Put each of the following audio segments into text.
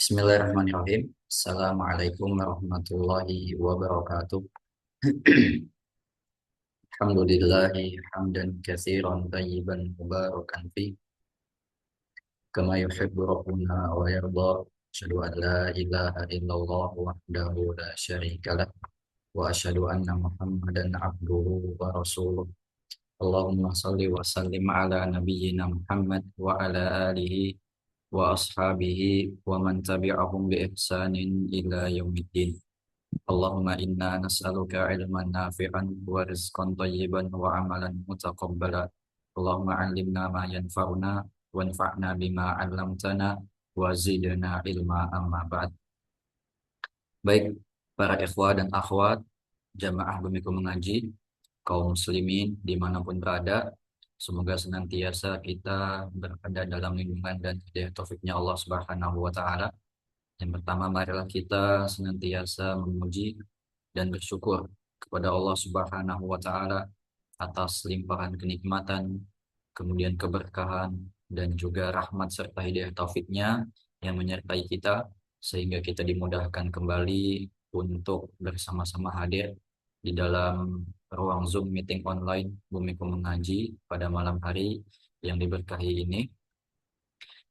Bismillahirrahmanirrahim. Assalamualaikum warahmatullahi wabarakatuh. Alhamdulillahi hamdan katsiran tayyiban mubarakan fi kama yuhibbu rabbuna wa yarda. Asyhadu an la ilaha illallah wahdahu la syarikalah wa asyhadu anna Muhammadan abduhu wa rasuluh. Allahumma shalli wa sallim ala nabiyyina Muhammad wa ala alihi wa ashabihi wa man tabi'ahum bi ihsanin ila yaumiddin. Allahumma inna nas'aluka ilman nafi'an wa rizqan tayyiban wa amalan mutaqabbala. Allahumma 'allimna ma yanfa'una wanfa'na bima 'allamtana wa zidna ilma amma ba'd. Baik para ikhwah dan akhwat jamaah Bumi Mengaji, kaum muslimin dimanapun berada, semoga senantiasa kita berada dalam lindungan dan hidayah taufiknya Allah Subhanahu wa taala. Yang pertama, marilah kita senantiasa memuji dan bersyukur kepada Allah Subhanahu wa taala atas limpahan kenikmatan, kemudian keberkahan dan juga rahmat serta hidayah taufiknya yang menyertai kita sehingga kita dimudahkan kembali untuk bersama-sama hadir di dalam ruang Zoom meeting online Bumiku Mengaji pada malam hari yang diberkahi ini,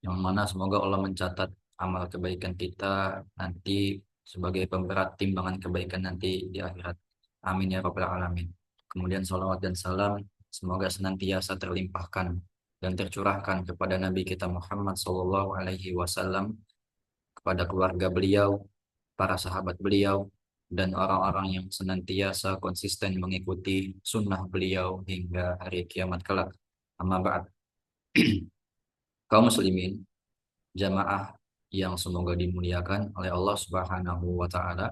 yang mana semoga Allah mencatat amal kebaikan kita nanti sebagai pemberat timbangan kebaikan nanti di akhirat. Amin ya rabbal alamin. Kemudian salawat dan salam semoga senantiasa terlimpahkan dan tercurahkan kepada Nabi kita Muhammad Sallallahu Alaihi Wasallam, kepada keluarga beliau, para sahabat beliau, dan orang-orang yang senantiasa konsisten mengikuti sunnah beliau hingga hari kiamat kelak. Amma ba'd. Kaum muslimin, jamaah yang semoga dimuliakan oleh Allah Subhanahu wa taala.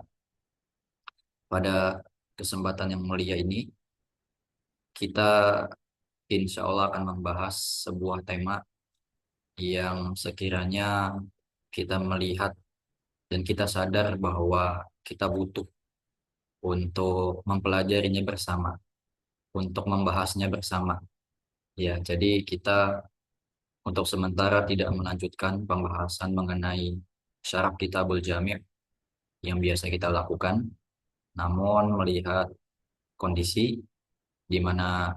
Pada kesempatan yang mulia ini, kita insya Allah akan membahas sebuah tema yang sekiranya kita melihat dan kita sadar bahwa kita butuh untuk mempelajarinya bersama, untuk membahasnya bersama. Ya, jadi kita untuk sementara tidak melanjutkan pembahasan mengenai syarah Kitabul Jami' yang biasa kita lakukan, namun melihat kondisi di mana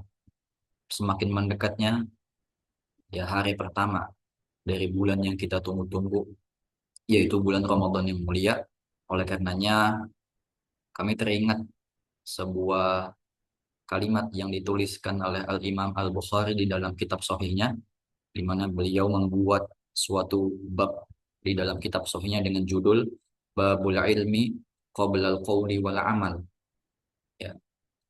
semakin mendekatnya ya hari pertama dari bulan yang kita tunggu-tunggu, yaitu bulan Ramadan yang mulia. Oleh karenanya kami teringat sebuah kalimat yang dituliskan oleh Al-Imam Al-Bukhari di dalam kitab Sahihnya, di mana beliau membuat suatu bab di dalam kitab Sahihnya dengan judul Babul Ilmi Qabla Al-Qawli wal Amal. Ya,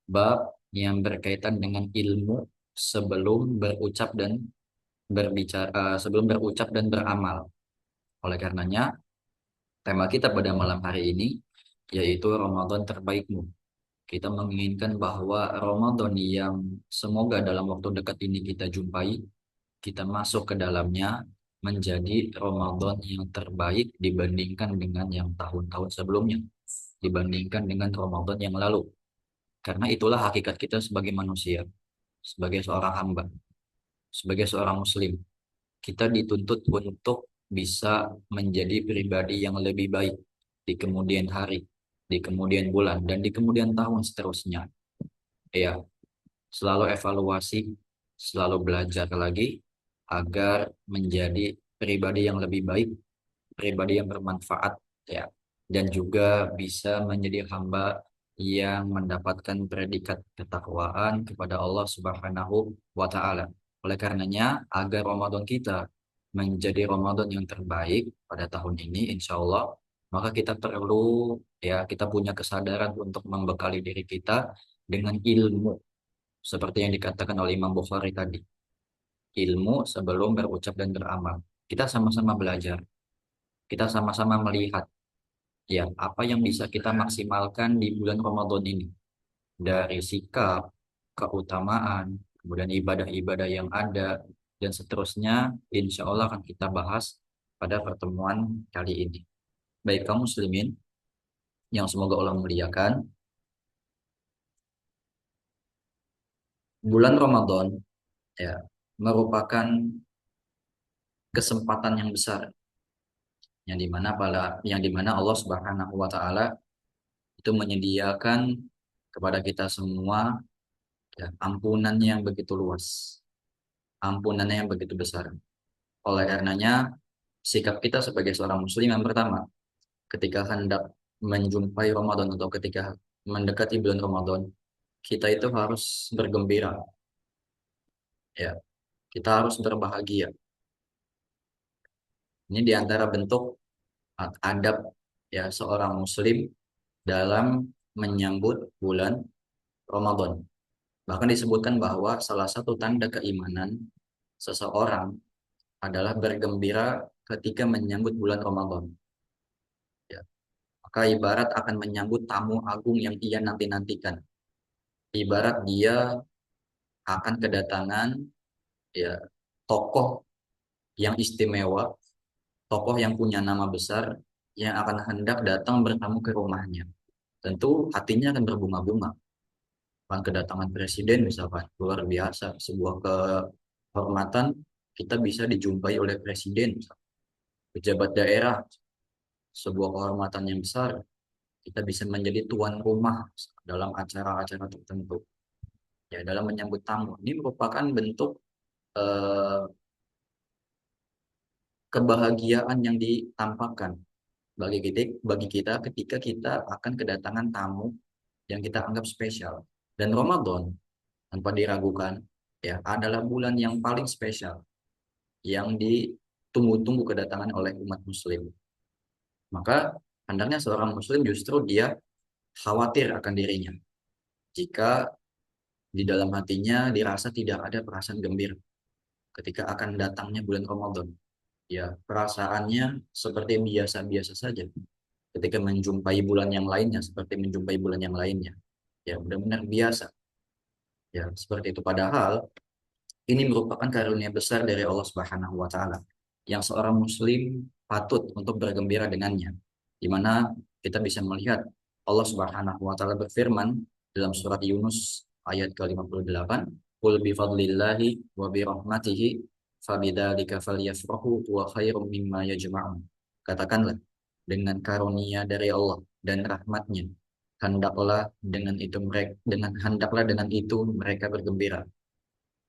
bab yang berkaitan dengan ilmu sebelum berucap dan berbicara, sebelum berucap dan beramal. Oleh karenanya, tema kita pada malam hari ini yaitu Ramadan terbaikmu. Kita menginginkan bahwa Ramadan yang semoga dalam waktu dekat ini kita jumpai, kita masuk ke dalamnya menjadi Ramadan yang terbaik dibandingkan dengan yang tahun-tahun sebelumnya, dibandingkan dengan Ramadan yang lalu. Karena itulah hakikat kita sebagai manusia, sebagai seorang hamba, sebagai seorang muslim. Kita dituntut untuk bisa menjadi pribadi yang lebih baik di kemudian hari, di kemudian bulan, dan di kemudian tahun seterusnya. Ya, selalu evaluasi, selalu belajar lagi agar menjadi pribadi yang lebih baik, pribadi yang bermanfaat, ya, dan juga bisa menjadi hamba yang mendapatkan predikat ketakwaan kepada Allah Subhanahu wa taala. Oleh karenanya, agar Ramadan kita menjadi Ramadan yang terbaik pada tahun ini, insya Allah, maka kita perlu, ya, kita punya kesadaran untuk membekali diri kita dengan ilmu, seperti yang dikatakan oleh Imam Bukhari tadi. Ilmu sebelum berucap dan beramal. Kita sama-sama belajar. Kita sama-sama melihat ya apa yang bisa kita maksimalkan di bulan Ramadan ini. Dari sikap, keutamaan, kemudian ibadah-ibadah yang ada, dan seterusnya, insya Allah akan kita bahas pada pertemuan kali ini. Baik kaum muslimin yang semoga Allah muliakan, bulan Ramadan ya merupakan kesempatan yang besar yang dimana Allah Subhanahu wa taala itu menyediakan kepada kita semua ya, ampunan yang begitu luas, ampunannya yang begitu besar. Oleh karenanya, sikap kita sebagai seorang muslim yang pertama, ketika hendak menjumpai Ramadan atau ketika mendekati bulan Ramadan, kita itu harus bergembira, ya. Kita harus berbahagia. Ini diantara bentuk adab ya seorang muslim dalam menyambut bulan Ramadan. Bahkan disebutkan bahwa salah satu tanda keimanan seseorang adalah bergembira ketika menyambut bulan Ramadan. Ya. Maka ibarat akan menyambut tamu agung yang ia nanti-nantikan. Ibarat dia akan kedatangan ya tokoh yang istimewa, tokoh yang punya nama besar yang akan hendak datang bertamu ke rumahnya. Tentu hatinya akan berbunga-bunga. Kan kedatangan presiden misalkan luar biasa, sebuah kehormatan kita bisa dijumpai oleh presiden, pejabat daerah, sebuah kehormatan yang besar. Kita bisa menjadi tuan rumah dalam acara-acara tertentu. Ya, dalam menyambut tamu. Ini merupakan bentuk eh, kebahagiaan yang ditampakkan bagi kita ketika kita akan kedatangan tamu yang kita anggap spesial. Dan Ramadan tanpa diragukan ya adalah bulan yang paling spesial yang ditunggu-tunggu kedatangan oleh umat muslim. Maka hendaknya seorang muslim justru dia khawatir akan dirinya jika di dalam hatinya dirasa tidak ada perasaan gembira ketika akan datangnya bulan Ramadan. Ya, perasaannya seperti biasa-biasa saja ketika menjumpai bulan yang lainnya, seperti menjumpai bulan yang lainnya. Ya, benar-benar biasa. Ya, seperti itu. Padahal ini merupakan karunia besar dari Allah Subhanahu wa taala yang seorang muslim patut untuk bergembira dengannya. Di mana kita bisa melihat Allah Subhanahu wa taala berfirman dalam surat Yunus ayat ke-58, "Qul bi fadlillahi wa bi rahmatihi fabidzalika falyafrahu wa khairum mimma yajma'un." Katakanlah, dengan karunia dari Allah dan rahmatnya, hendaklah dengan itu mereka bergembira,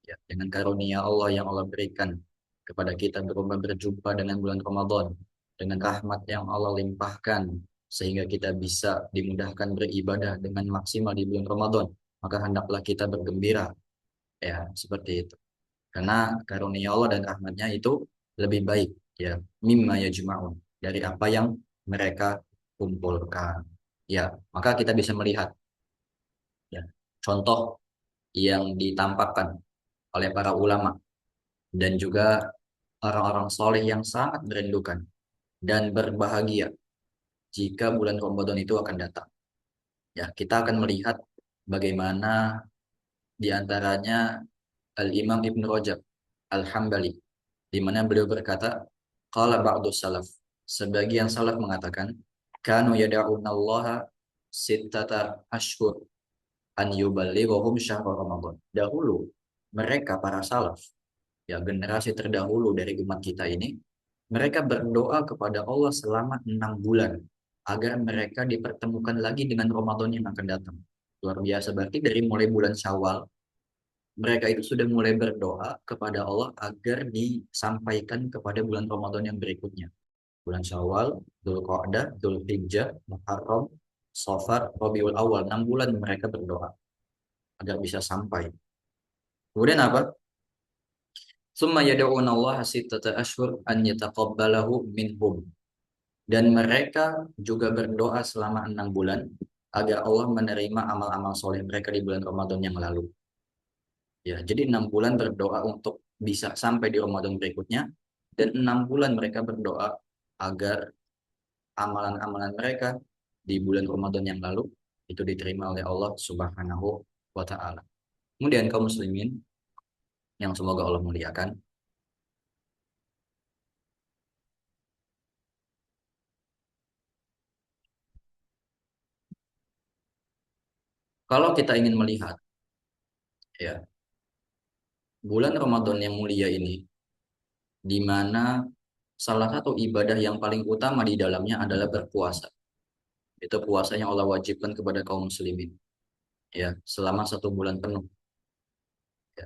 ya, dengan karunia Allah yang Allah berikan kepada kita berupa berjumpa dengan bulan Ramadan, dengan rahmat yang Allah limpahkan sehingga kita bisa dimudahkan beribadah dengan maksimal di bulan Ramadan, maka hendaklah kita bergembira, ya, seperti itu. Karena karunia Allah dan rahmatnya itu lebih baik, ya, mimma yajma'un, dari apa yang mereka kumpulkan. Ya, maka kita bisa melihat ya contoh yang ditampakkan oleh para ulama dan juga orang-orang soleh yang sangat merindukan dan berbahagia jika bulan Ramadan itu akan datang. Ya, kita akan melihat bagaimana di antaranya Al-Imam Ibn Rajab Al-Hambali, di mana beliau berkata, qala ba'du salaf, sebagian salaf mengatakan, kanu yada'unallaha sittata ashhur an yuballighahum syahrul Ramadan. Dahulu mereka para salaf, ya generasi terdahulu dari umat kita ini, mereka berdoa kepada Allah selama 6 bulan agar mereka dipertemukan lagi dengan Ramadan yang akan datang. Luar biasa, berarti dari mulai bulan Syawal mereka itu sudah mulai berdoa kepada Allah agar disampaikan kepada bulan Ramadan yang berikutnya. Bulan Syawal, Dzulqa'dah, Dzulhijjah, Muharram, Safar, Rabiul Awal. 6 bulan mereka berdoa agar bisa sampai. Kemudian apa? Summa yad'una Allah sittata ashhur an yataqabbalahu minhum. Dan mereka juga berdoa selama 6 bulan agar Allah menerima amal-amal soleh mereka di bulan Ramadan yang lalu. Ya, jadi 6 bulan berdoa untuk bisa sampai di Ramadan berikutnya, dan 6 bulan mereka berdoa agar amalan-amalan mereka di bulan Ramadan yang lalu itu diterima oleh Allah Subhanahu wa taala. Kemudian kaum muslimin yang semoga Allah muliakan, kalau kita ingin melihat ya bulan Ramadan yang mulia ini, di mana salah satu ibadah yang paling utama di dalamnya adalah berpuasa. Itu puasa yang Allah wajibkan kepada kaum muslimin, ya, selama 1 bulan penuh. Ya.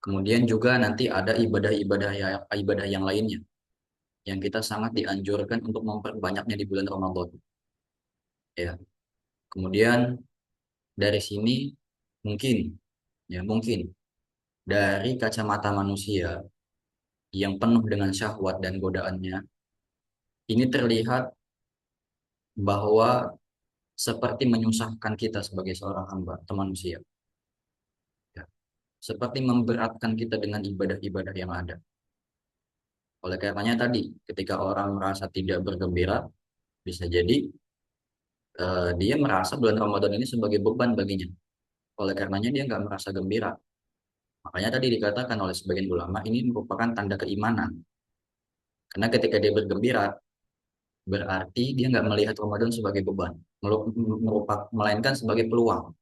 Kemudian juga nanti ada ibadah yang lainnya yang kita sangat dianjurkan untuk memperbanyaknya di bulan Ramadan. Ya. Kemudian dari sini mungkin, ya mungkin dari kacamata manusia yang penuh dengan syahwat dan godaannya, ini terlihat bahwa seperti menyusahkan kita sebagai seorang hamba atau manusia. Ya. Seperti memberatkan kita dengan ibadah-ibadah yang ada. Oleh karenanya tadi, ketika orang merasa tidak bergembira, bisa jadi dia merasa bulan Ramadan ini sebagai beban baginya. Oleh karenanya dia nggak merasa gembira. Makanya tadi dikatakan oleh sebagian ulama ini merupakan tanda keimanan. Karena ketika dia bergembira, berarti dia nggak melihat Ramadan sebagai beban, melainkan sebagai peluang.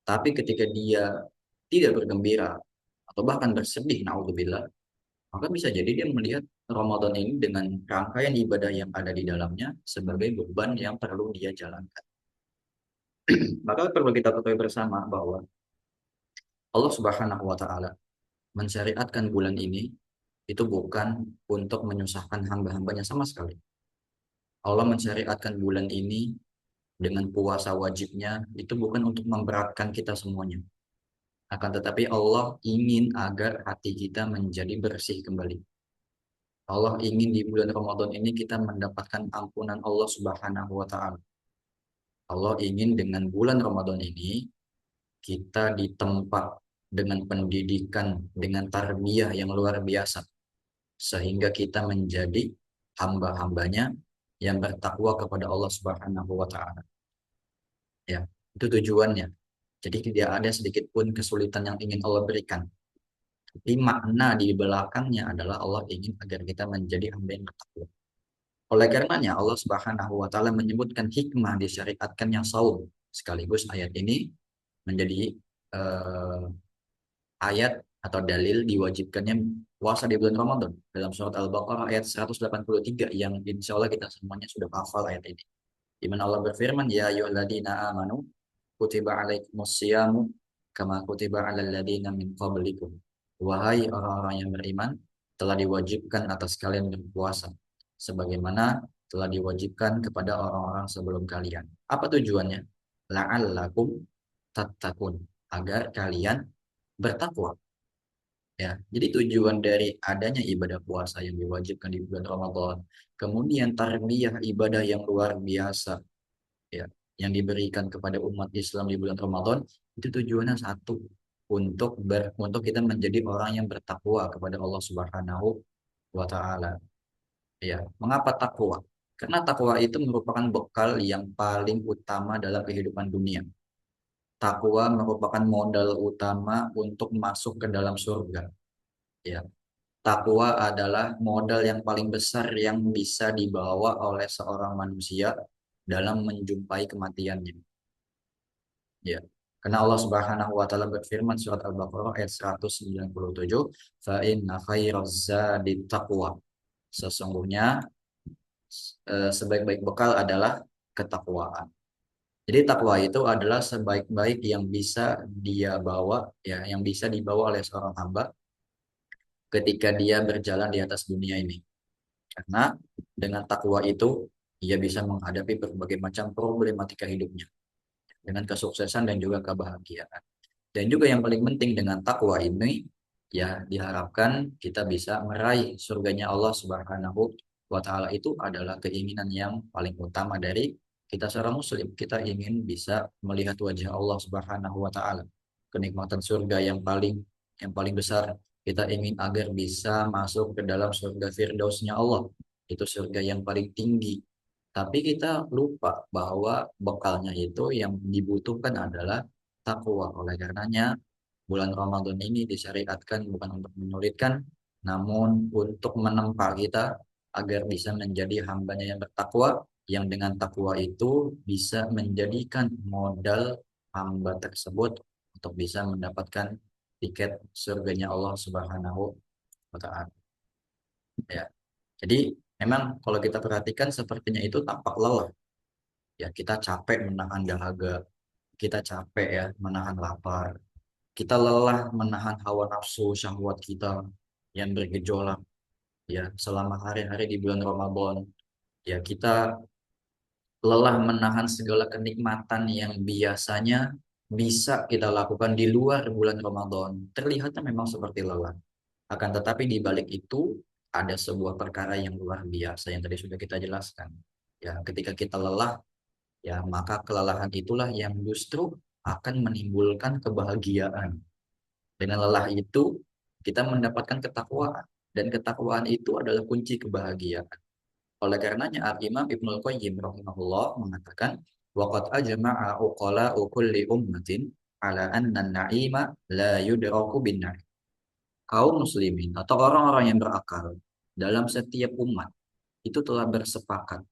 Tapi ketika dia tidak bergembira atau bahkan bersedih, naudzubillah, maka bisa jadi dia melihat Ramadan ini dengan rangkaian ibadah yang ada di dalamnya sebagai beban yang perlu dia jalankan. Maka perlu kita ketahui bersama bahwa Allah Subhanahu wa taala mensyariatkan bulan ini itu bukan untuk menyusahkan hamba-hambanya sama sekali. Allah mensyariatkan bulan ini dengan puasa wajibnya itu bukan untuk memberatkan kita semuanya. Akan tetapi Allah ingin agar hati kita menjadi bersih kembali. Allah ingin di bulan Ramadan ini kita mendapatkan ampunan Allah Subhanahu wa taala. Allah ingin dengan bulan Ramadan ini kita ditempa dengan pendidikan, dengan tarbiyah yang luar biasa sehingga kita menjadi hamba-hambanya yang bertakwa kepada Allah Subhanahu wa taala. Ya, itu tujuannya. Jadi tidak ada sedikit pun kesulitan yang ingin Allah berikan. Tapi makna di belakangnya adalah Allah ingin agar kita menjadi hamba yang bertakwa. Oleh karenanya Allah Subhanahu wa taala menyebutkan hikmah disyariatkannya saum. Sekaligus ayat ini menjadi eh, ayat atau dalil diwajibkannya puasa di bulan Ramadan dalam surat Al-Baqarah ayat 183 yang insya Allah kita semuanya sudah hafal ayat ini. Di mana Allah berfirman, Ya ayyuhalladzina amanu kutiba alaikumus syiyamu kama kutiba alal ladzina min qablikum. Wahai orang-orang yang beriman, telah diwajibkan atas kalian berpuasa sebagaimana telah diwajibkan kepada orang-orang sebelum kalian. Apa tujuannya? La'allakum tattaqun, agar kalian bertakwa. Ya, jadi tujuan dari adanya ibadah puasa yang diwajibkan di bulan Ramadan, kemudian tarbiyah ibadah yang luar biasa, ya, yang diberikan kepada umat Islam di bulan Ramadan, itu tujuannya satu, untuk kita menjadi orang yang bertakwa kepada Allah Subhanahu wa taala. Ya, mengapa takwa? Karena takwa itu merupakan bekal yang paling utama dalam kehidupan dunia. Takwa merupakan modal utama untuk masuk ke dalam surga. Ya, takwa adalah modal yang paling besar yang bisa dibawa oleh seorang manusia dalam menjumpai kematiannya. Ya. Karena Allah Subhanahu wa taala berfirman surat Al-Baqarah ayat 197, "Fa inna khairaz zadi taqwa." Sesungguhnya sebaik-baik bekal adalah ketakwaan. Jadi takwa itu adalah sebaik-baik yang bisa dia bawa, ya, yang bisa dibawa oleh seorang hamba ketika dia berjalan di atas dunia ini. Karena dengan takwa itu ia bisa menghadapi berbagai macam problematika hidupnya dengan kesuksesan dan juga kebahagiaan. Dan juga yang paling penting dengan takwa ini, ya diharapkan kita bisa meraih surganya Allah Subhanahu wa taala. Itu adalah keinginan yang paling utama dari kita seorang muslim. Kita ingin bisa melihat wajah Allah Subhanahu wa taala. Kenikmatan surga yang paling besar. Kita ingin agar bisa masuk ke dalam surga Firdausnya Allah. Itu surga yang paling tinggi. Tapi kita lupa bahwa bekalnya itu yang dibutuhkan adalah takwa. Oleh karenanya, bulan Ramadan ini disyariatkan bukan untuk menyulitkan, namun untuk menempa kita agar bisa menjadi hambanya yang bertakwa, yang dengan takwa itu bisa menjadikan modal hamba tersebut untuk bisa mendapatkan tiket surganya Allah Subhanahu wa taala. Ya. Jadi memang kalau kita perhatikan sepertinya itu tampak lelah. Ya kita capek menahan dahaga, kita capek ya menahan lapar, kita lelah menahan hawa nafsu syahwat kita yang bergejolak ya selama hari-hari di bulan Ramadan. Ya kita lelah menahan segala kenikmatan yang biasanya bisa kita lakukan di luar bulan Ramadan. Terlihatnya memang seperti lelah. Akan tetapi di balik itu ada sebuah perkara yang luar biasa yang tadi sudah kita jelaskan. Ya, ketika kita lelah, ya maka kelelahan itulah yang justru akan menimbulkan kebahagiaan. Dengan lelah itu kita mendapatkan ketakwaan dan ketakwaan itu adalah kunci kebahagiaan. Oleh karenanya Al-Imam Ibnul Qayyim rahimahullah mengatakan waqad ajma'a uqala'u kulli ummatin ala anna an-na'ima la yudraku bin na'im. Kaum muslimin atau orang-orang yang berakal dalam setiap umat itu telah bersepakat,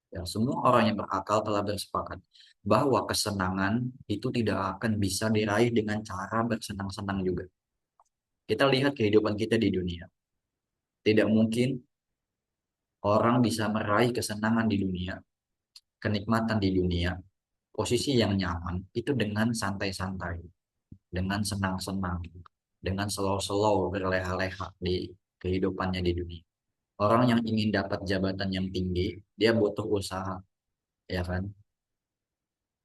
ya semua orang yang berakal telah bersepakat bahwa kesenangan itu tidak akan bisa diraih dengan cara bersenang-senang juga. Kita lihat kehidupan kita di dunia. Tidak mungkin orang bisa meraih kesenangan di dunia, kenikmatan di dunia, posisi yang nyaman itu dengan santai-santai, dengan senang-senang, dengan slow-slow berleha-leha di kehidupannya di dunia. Orang yang ingin dapat jabatan yang tinggi, dia butuh usaha, ya kan?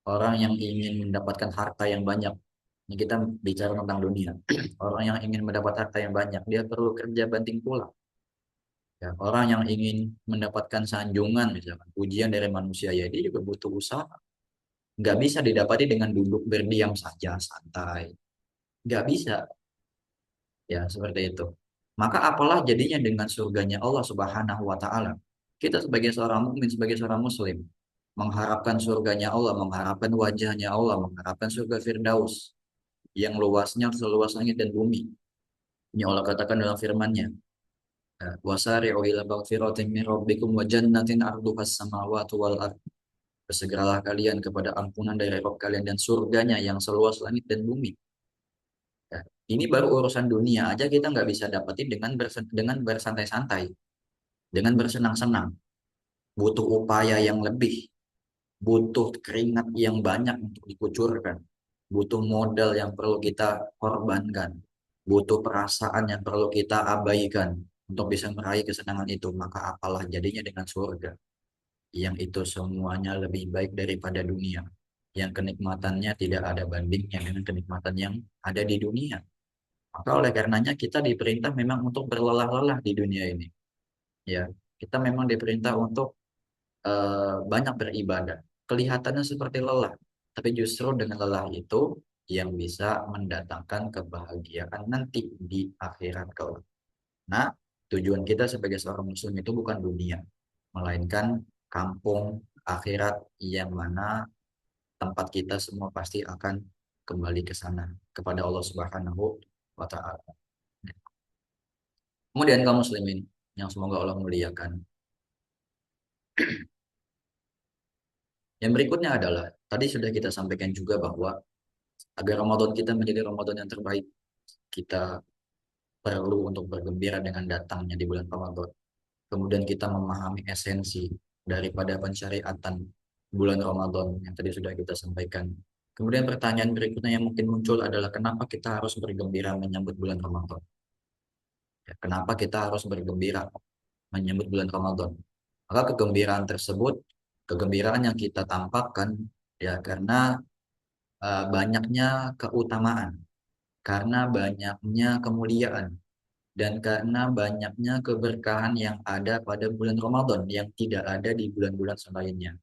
Orang yang ingin mendapatkan harta yang banyak, ini kita bicara tentang dunia. Orang yang ingin mendapat harta yang banyak, dia perlu kerja banting tulang. Ya, orang yang ingin mendapatkan sanjungan, misalkan pujian dari manusia, ya dia juga butuh usaha. Nggak bisa didapati dengan duduk berdiam saja, santai. Nggak bisa, ya seperti itu. Maka apalah jadinya dengan surganya Allah Subhanahu wa Ta'ala. Kita sebagai seorang mukmin, sebagai seorang muslim, mengharapkan surganya Allah, mengharapkan wajahnya Allah, mengharapkan surga Firdaus yang luasnya seluas langit dan bumi. Ini Allah katakan dalam firman-Nya, "Wasari'u ila magfiratin min rabbikum wa jannatin 'arduhas samawati wal ard." Bersegeralah kalian kepada ampunan dari Rabb kalian dan surganya yang seluas langit dan bumi. Ya, ini baru urusan dunia aja kita nggak bisa dapetin dengan bersantai-santai, dengan bersenang-senang. Butuh upaya yang lebih, butuh keringat yang banyak untuk dikucurkan, butuh modal yang perlu kita korbankan, butuh perasaan yang perlu kita abaikan untuk bisa meraih kesenangan itu. Maka apalah jadinya dengan surga, yang itu semuanya lebih baik daripada dunia, yang kenikmatannya tidak ada bandingnya dengan kenikmatan yang ada di dunia. Maka oleh karenanya kita diperintah memang untuk berlelah-lelah di dunia ini. Ya, kita memang diperintah untuk banyak beribadah. Kelihatannya seperti lelah, tapi justru dengan lelah itu yang bisa mendatangkan kebahagiaan nanti di akhirat kelak. Nah, tujuan kita sebagai seorang muslim itu bukan dunia, melainkan kampung akhirat yang mana tempat kita semua pasti akan kembali ke sana kepada Allah Subhanahu wa taala. Kemudian kaum muslimin yang semoga Allah muliakan. Yang berikutnya adalah tadi sudah kita sampaikan juga bahwa agar Ramadan kita menjadi Ramadan yang terbaik, kita perlu untuk bergembira dengan datangnya di bulan Ramadan. Kemudian kita memahami esensi daripada pensyariatan bulan Ramadan yang tadi sudah kita sampaikan. Kemudian pertanyaan berikutnya yang mungkin muncul adalah kenapa kita harus bergembira menyambut bulan Ramadan? Ya, kenapa kita harus bergembira menyambut bulan Ramadan? Maka kegembiraan tersebut, kegembiraan yang kita tampakkan ya karena banyaknya keutamaan, karena banyaknya kemuliaan, dan karena banyaknya keberkahan yang ada pada bulan Ramadan yang tidak ada di bulan-bulan selainnya.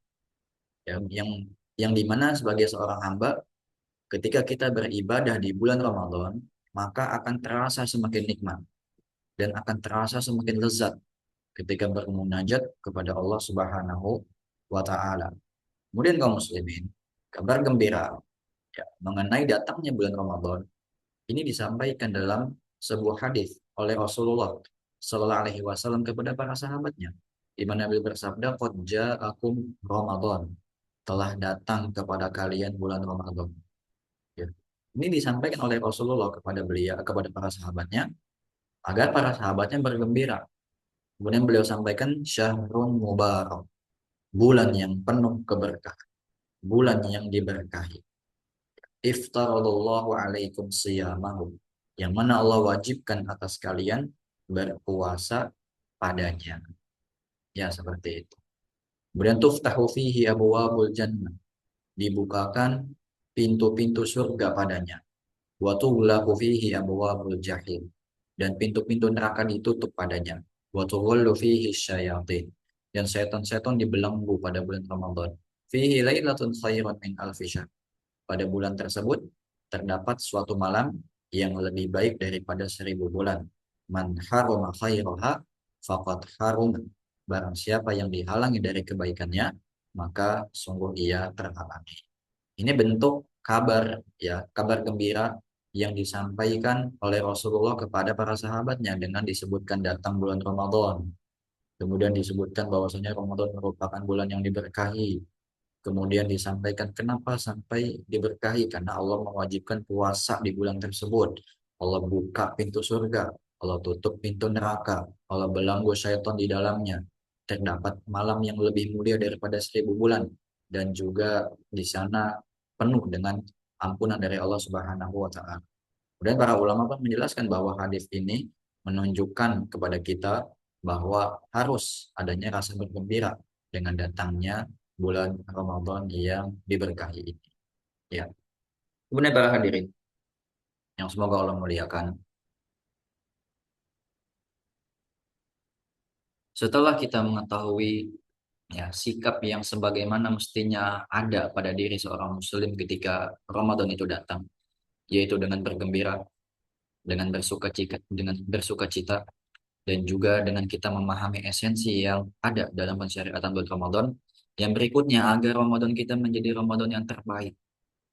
Yang dimana sebagai seorang hamba, ketika kita beribadah di bulan Ramadan, maka akan terasa semakin nikmat dan akan terasa semakin lezat ketika bermunajat kepada Allah Subhanahu wa Ta'ala. Kemudian kaum muslimin, kabar gembira ya, mengenai datangnya bulan Ramadan ini disampaikan dalam sebuah hadis oleh Rasulullah Sallallahu Alaihi Wasallam kepada para sahabatnya, di mana beliau bersabda, "Qad ja'akum Ramadan." Telah datang kepada kalian bulan Ramadan. Ya. Ini disampaikan oleh Rasulullah kepada beliau, kepada para sahabatnya, agar para sahabatnya bergembira. Kemudian beliau sampaikan syahrun mubarak, bulan yang penuh keberkahan, bulan yang diberkahi. Iftaradallahu alaikum siyamahu, yang mana Allah wajibkan atas kalian berpuasa padanya. Ya, seperti itu. Kemudian tuftahu fihi abwabul jannah, dibukakan pintu-pintu surga padanya. Wa tughlaqu fihi abwabul jahim, dan pintu-pintu neraka ditutup padanya. Wa tughallu fihi syayatin, dan setan-setan dibelenggu pada bulan Ramadan. Fihi lailatun khairun min alfi syahr, pada bulan tersebut terdapat suatu malam yang lebih baik daripada 1000 bulan. Man harama khairaha faqad harum, barang siapa yang dihalangi dari kebaikannya, maka sungguh ia terhalangi. Ini bentuk kabar, ya, kabar gembira yang disampaikan oleh Rasulullah kepada para sahabatnya dengan disebutkan datang bulan Ramadan. Kemudian disebutkan bahwasanya Ramadan merupakan bulan yang diberkahi. Kemudian disampaikan kenapa sampai diberkahi, karena Allah mewajibkan puasa di bulan tersebut. Allah buka pintu surga, Allah tutup pintu neraka, Allah belenggu syaitan di dalamnya. Terdapat malam yang lebih mulia daripada 1000 bulan, dan juga di sana penuh dengan ampunan dari Allah Subhanahu wa Ta'ala. Kemudian para ulama pun menjelaskan bahwa hadis ini menunjukkan kepada kita bahwa harus adanya rasa bergembira dengan datangnya bulan Ramadan yang diberkahi ini. Ya. Kemudian para hadirin yang semoga Allah muliakan. Setelah kita mengetahui, ya, sikap yang sebagaimana mestinya ada pada diri seorang muslim ketika Ramadan itu datang, yaitu dengan bergembira, dengan bersukacita, dan juga dengan kita memahami esensi yang ada dalam pensyariatan bulan Ramadan. Yang berikutnya, agar Ramadan kita menjadi Ramadan yang terbaik,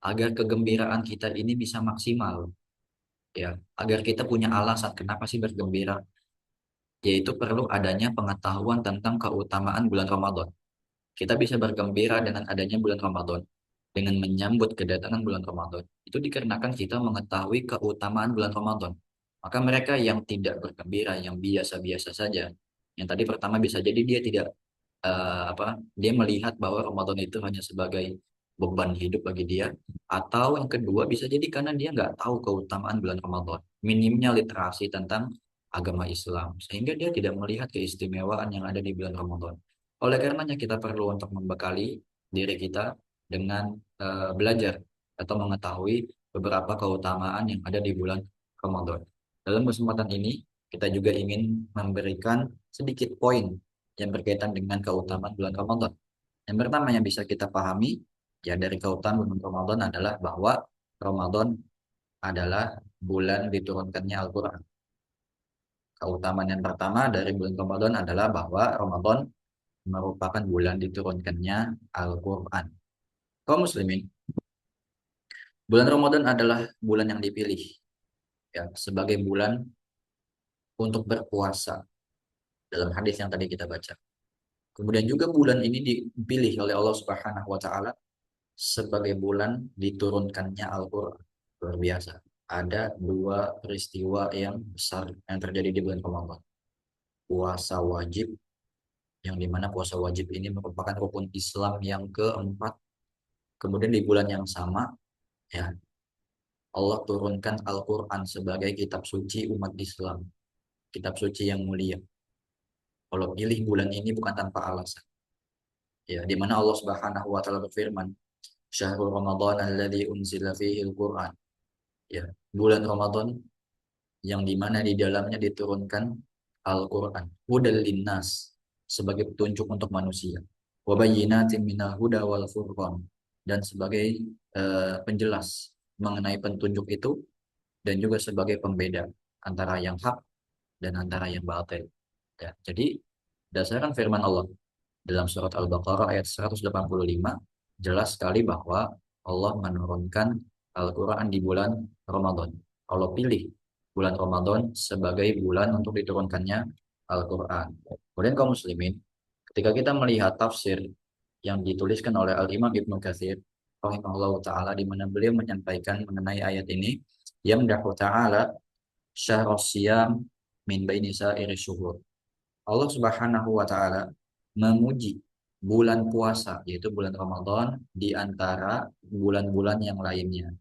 agar kegembiraan kita ini bisa maksimal, ya, agar kita punya alasan kenapa sih bergembira, yaitu perlu adanya pengetahuan tentang keutamaan bulan Ramadan. Kita bisa bergembira dengan adanya bulan Ramadan, dengan menyambut kedatangan bulan Ramadan, itu dikarenakan kita mengetahui keutamaan bulan Ramadan. Maka mereka yang tidak bergembira, yang biasa-biasa saja, yang tadi pertama bisa jadi dia tidak dia melihat bahwa Ramadan itu hanya sebagai beban hidup bagi dia, atau yang kedua bisa jadi karena dia nggak tahu keutamaan bulan Ramadan, minimnya literasi tentang agama Islam, sehingga dia tidak melihat keistimewaan yang ada di bulan Ramadan. Oleh karenanya kita perlu untuk membekali diri kita dengan belajar atau mengetahui beberapa keutamaan yang ada di bulan Ramadan. Dalam kesempatan ini kita juga ingin memberikan sedikit poin yang berkaitan dengan keutamaan bulan Ramadan. Yang pertama yang bisa kita pahami, ya, dari keutamaan bulan Ramadan adalah bahwa Ramadan adalah bulan diturunkannya Al-Quran. Keutamaan yang pertama dari bulan Ramadan adalah bahwa Ramadan merupakan bulan diturunkannya Al-Quran. Kaum muslimin, bulan Ramadan adalah bulan yang dipilih, ya, sebagai bulan untuk berpuasa dalam hadis yang tadi kita baca. Kemudian juga bulan ini dipilih oleh Allah Subhanahu wa Ta'ala sebagai bulan diturunkannya Al-Quran. Luar biasa. Ada dua peristiwa yang besar yang terjadi di bulan Ramadan. Puasa wajib, yang dimana puasa wajib ini merupakan rukun Islam yang keempat. Kemudian di bulan yang sama, ya, Allah turunkan Al-Quran sebagai kitab suci umat Islam. Kitab suci yang mulia. Allah pilih bulan ini bukan tanpa alasan. Ya, di mana Allah Subhanahu wa Ta'ala berfirman, Syahrul Ramadan alladzi unzila fihi al-Quran. Ya, bulan Ramadan yang dimana di dalamnya diturunkan Al-Quran. Hudal linnas, sebagai petunjuk untuk manusia. Wa bayyinatin minal huda wal furqan, dan sebagai penjelas mengenai petunjuk itu, dan juga sebagai pembeda antara yang hak dan antara yang batil. Ya, jadi berdasarkan firman Allah dalam surat Al-Baqarah ayat 185, jelas sekali bahwa Allah menurunkan Al-Quran di bulan Ramadan. Allah pilih bulan Ramadan sebagai bulan untuk diturunkannya Al-Quran. Kemudian kaum muslimin, ketika kita melihat tafsir yang dituliskan oleh Al-Imam Ibnu Katsir rahimahullah ta'ala, di mana beliau menyampaikan mengenai ayat ini, yamdahu ta'ala syahrus siyam min baini sa'iri syuhur. Allah Subhanahu wa taala memuji bulan puasa yaitu bulan Ramadan di antara bulan-bulan yang lainnya.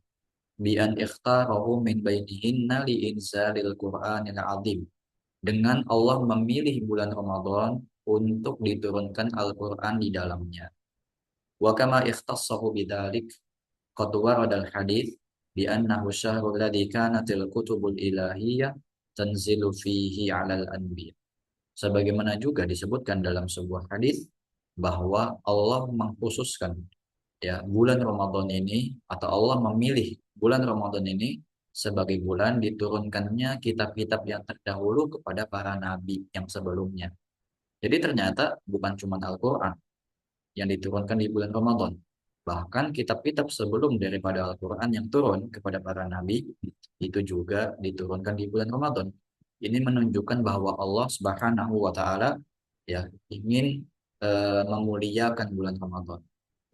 Bi an ikhtarahu min bainihinna li inzalil Qur'anil azim. Dengan Allah memilih bulan Ramadan untuk diturunkan Al-Qur'an di dalamnya. Wa kama ikhtassahu bidzalik qad warada al-hadits bi annahu syahrul ladzi kanatil kutubul ilahiyyah tanzilu fihi 'alal anbiya. Sebagaimana juga disebutkan dalam sebuah hadis bahwa Allah mengkhususkan ya bulan Ramadan ini atau Allah memilih bulan Ramadan ini sebagai bulan diturunkannya kitab-kitab yang terdahulu kepada para nabi yang sebelumnya. Jadi ternyata bukan cuma Al-Quran yang diturunkan di bulan Ramadan. Bahkan kitab-kitab sebelum daripada Al-Quran yang turun kepada para nabi itu juga diturunkan di bulan Ramadan. Ini menunjukkan bahwa Allah Subhanahu wa taala ya ingin memuliakan bulan Ramadan.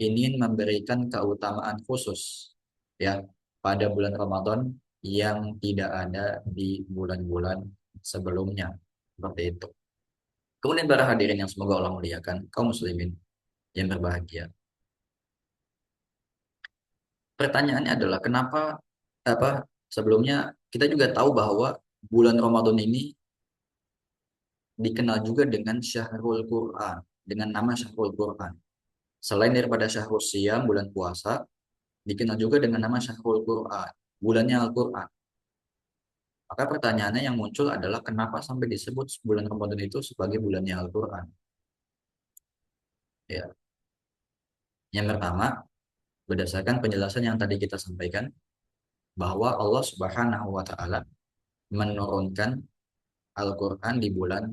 Ingin memberikan keutamaan khusus ya pada bulan Ramadan yang tidak ada di bulan-bulan sebelumnya. Seperti itu. Kemudian para hadirin yang semoga Allah muliakan, kaum muslimin yang berbahagia. Pertanyaannya adalah kenapa apa sebelumnya kita juga tahu bahwa bulan Ramadan ini dikenal juga dengan Syahrul Quran, dengan nama Syahrul Quran. Selain daripada Syahrul Siyam, bulan puasa, dikenal juga dengan nama Syahrul Quran, bulannya Al-Quran. Maka pertanyaannya yang muncul adalah kenapa sampai disebut bulan Ramadan itu sebagai bulannya Al-Quran? Ya, yang pertama, berdasarkan penjelasan yang tadi kita sampaikan, bahwa Allah Subhanahu wa Ta'ala menurunkan Al-Quran di bulan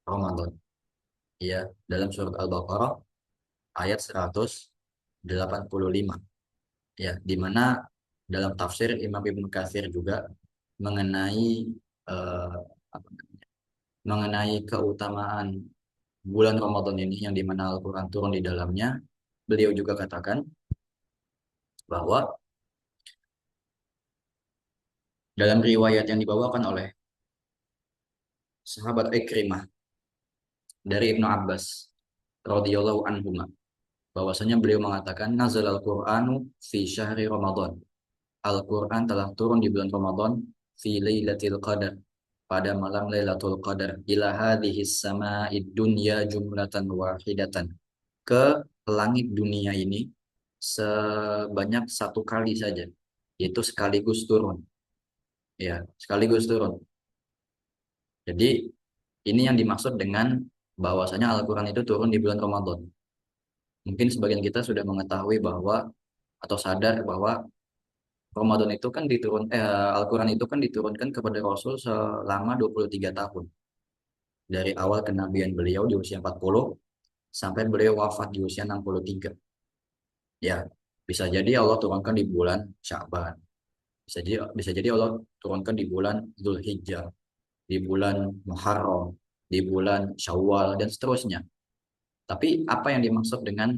Ramadan. Ya, dalam surat Al-Baqarah ayat 185. Ya, di mana dalam tafsir Imam Ibnu Katsir juga mengenai eh, apa namanya, mengenai keutamaan bulan Ramadan ini yang dimana Al-Quran turun di dalamnya, beliau juga katakan bahwa dalam riwayat yang dibawakan oleh sahabat Ikrimah dari Ibnu Abbas radhiyallahu anhu bahwasanya beliau mengatakan nazal al-Qur'anu fi syahri Ramadan. Al-Qur'an telah turun di bulan Ramadan fi lailatul qadar pada malam Lailatul Qadar ila hadhihi sama'id dunya jumlatan wahidatan ke langit dunia ini sebanyak satu kali saja yaitu sekaligus turun ya sekaligus turun. Jadi ini yang dimaksud dengan bahwasanya Al-Quran itu turun di bulan Ramadan. Mungkin sebagian kita sudah mengetahui bahwa atau sadar bahwa Ramadan itu kan Al-Quran itu kan diturunkan kepada Rasul selama 23 tahun. Dari awal kenabian beliau di usia 40 sampai beliau wafat di usia 63. Ya, bisa jadi Allah turunkan di bulan Sya'ban. Bisa jadi Allah turunkan di bulan Zulhijjah, di bulan Muharram, di bulan Syawal dan seterusnya. Tapi apa yang dimaksud dengan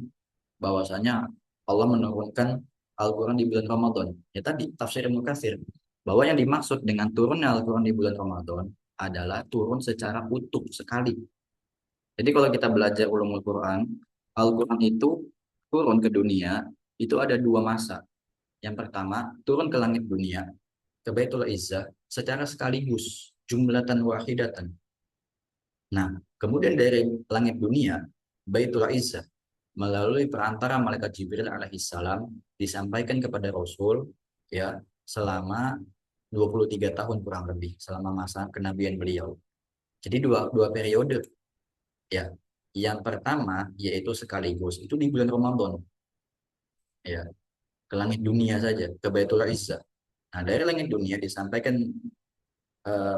bahwasanya Allah menurunkan Al-Quran di bulan Ramadan? Ya tadi tafsir Ibnu Katsir bahwa yang dimaksud dengan turunnya Al-Quran di bulan Ramadan adalah turun secara utuh sekali. Jadi kalau kita belajar ulumul Quran, Al-Quran itu turun ke dunia itu ada dua masa. Yang pertama, turun ke langit dunia, ke Baitul Izzah secara sekaligus, jumlatan wahidatan. Nah, kemudian dari langit dunia, Baitul Izzah, melalui perantara malaikat Jibril alaihissalam disampaikan kepada Rasul ya selama 23 tahun kurang lebih selama masa kenabian beliau. Jadi dua periode ya. Yang pertama yaitu sekaligus itu di bulan Ramadan ya ke langit dunia saja ke Baitul Izzah. Nah, dari langit dunia disampaikan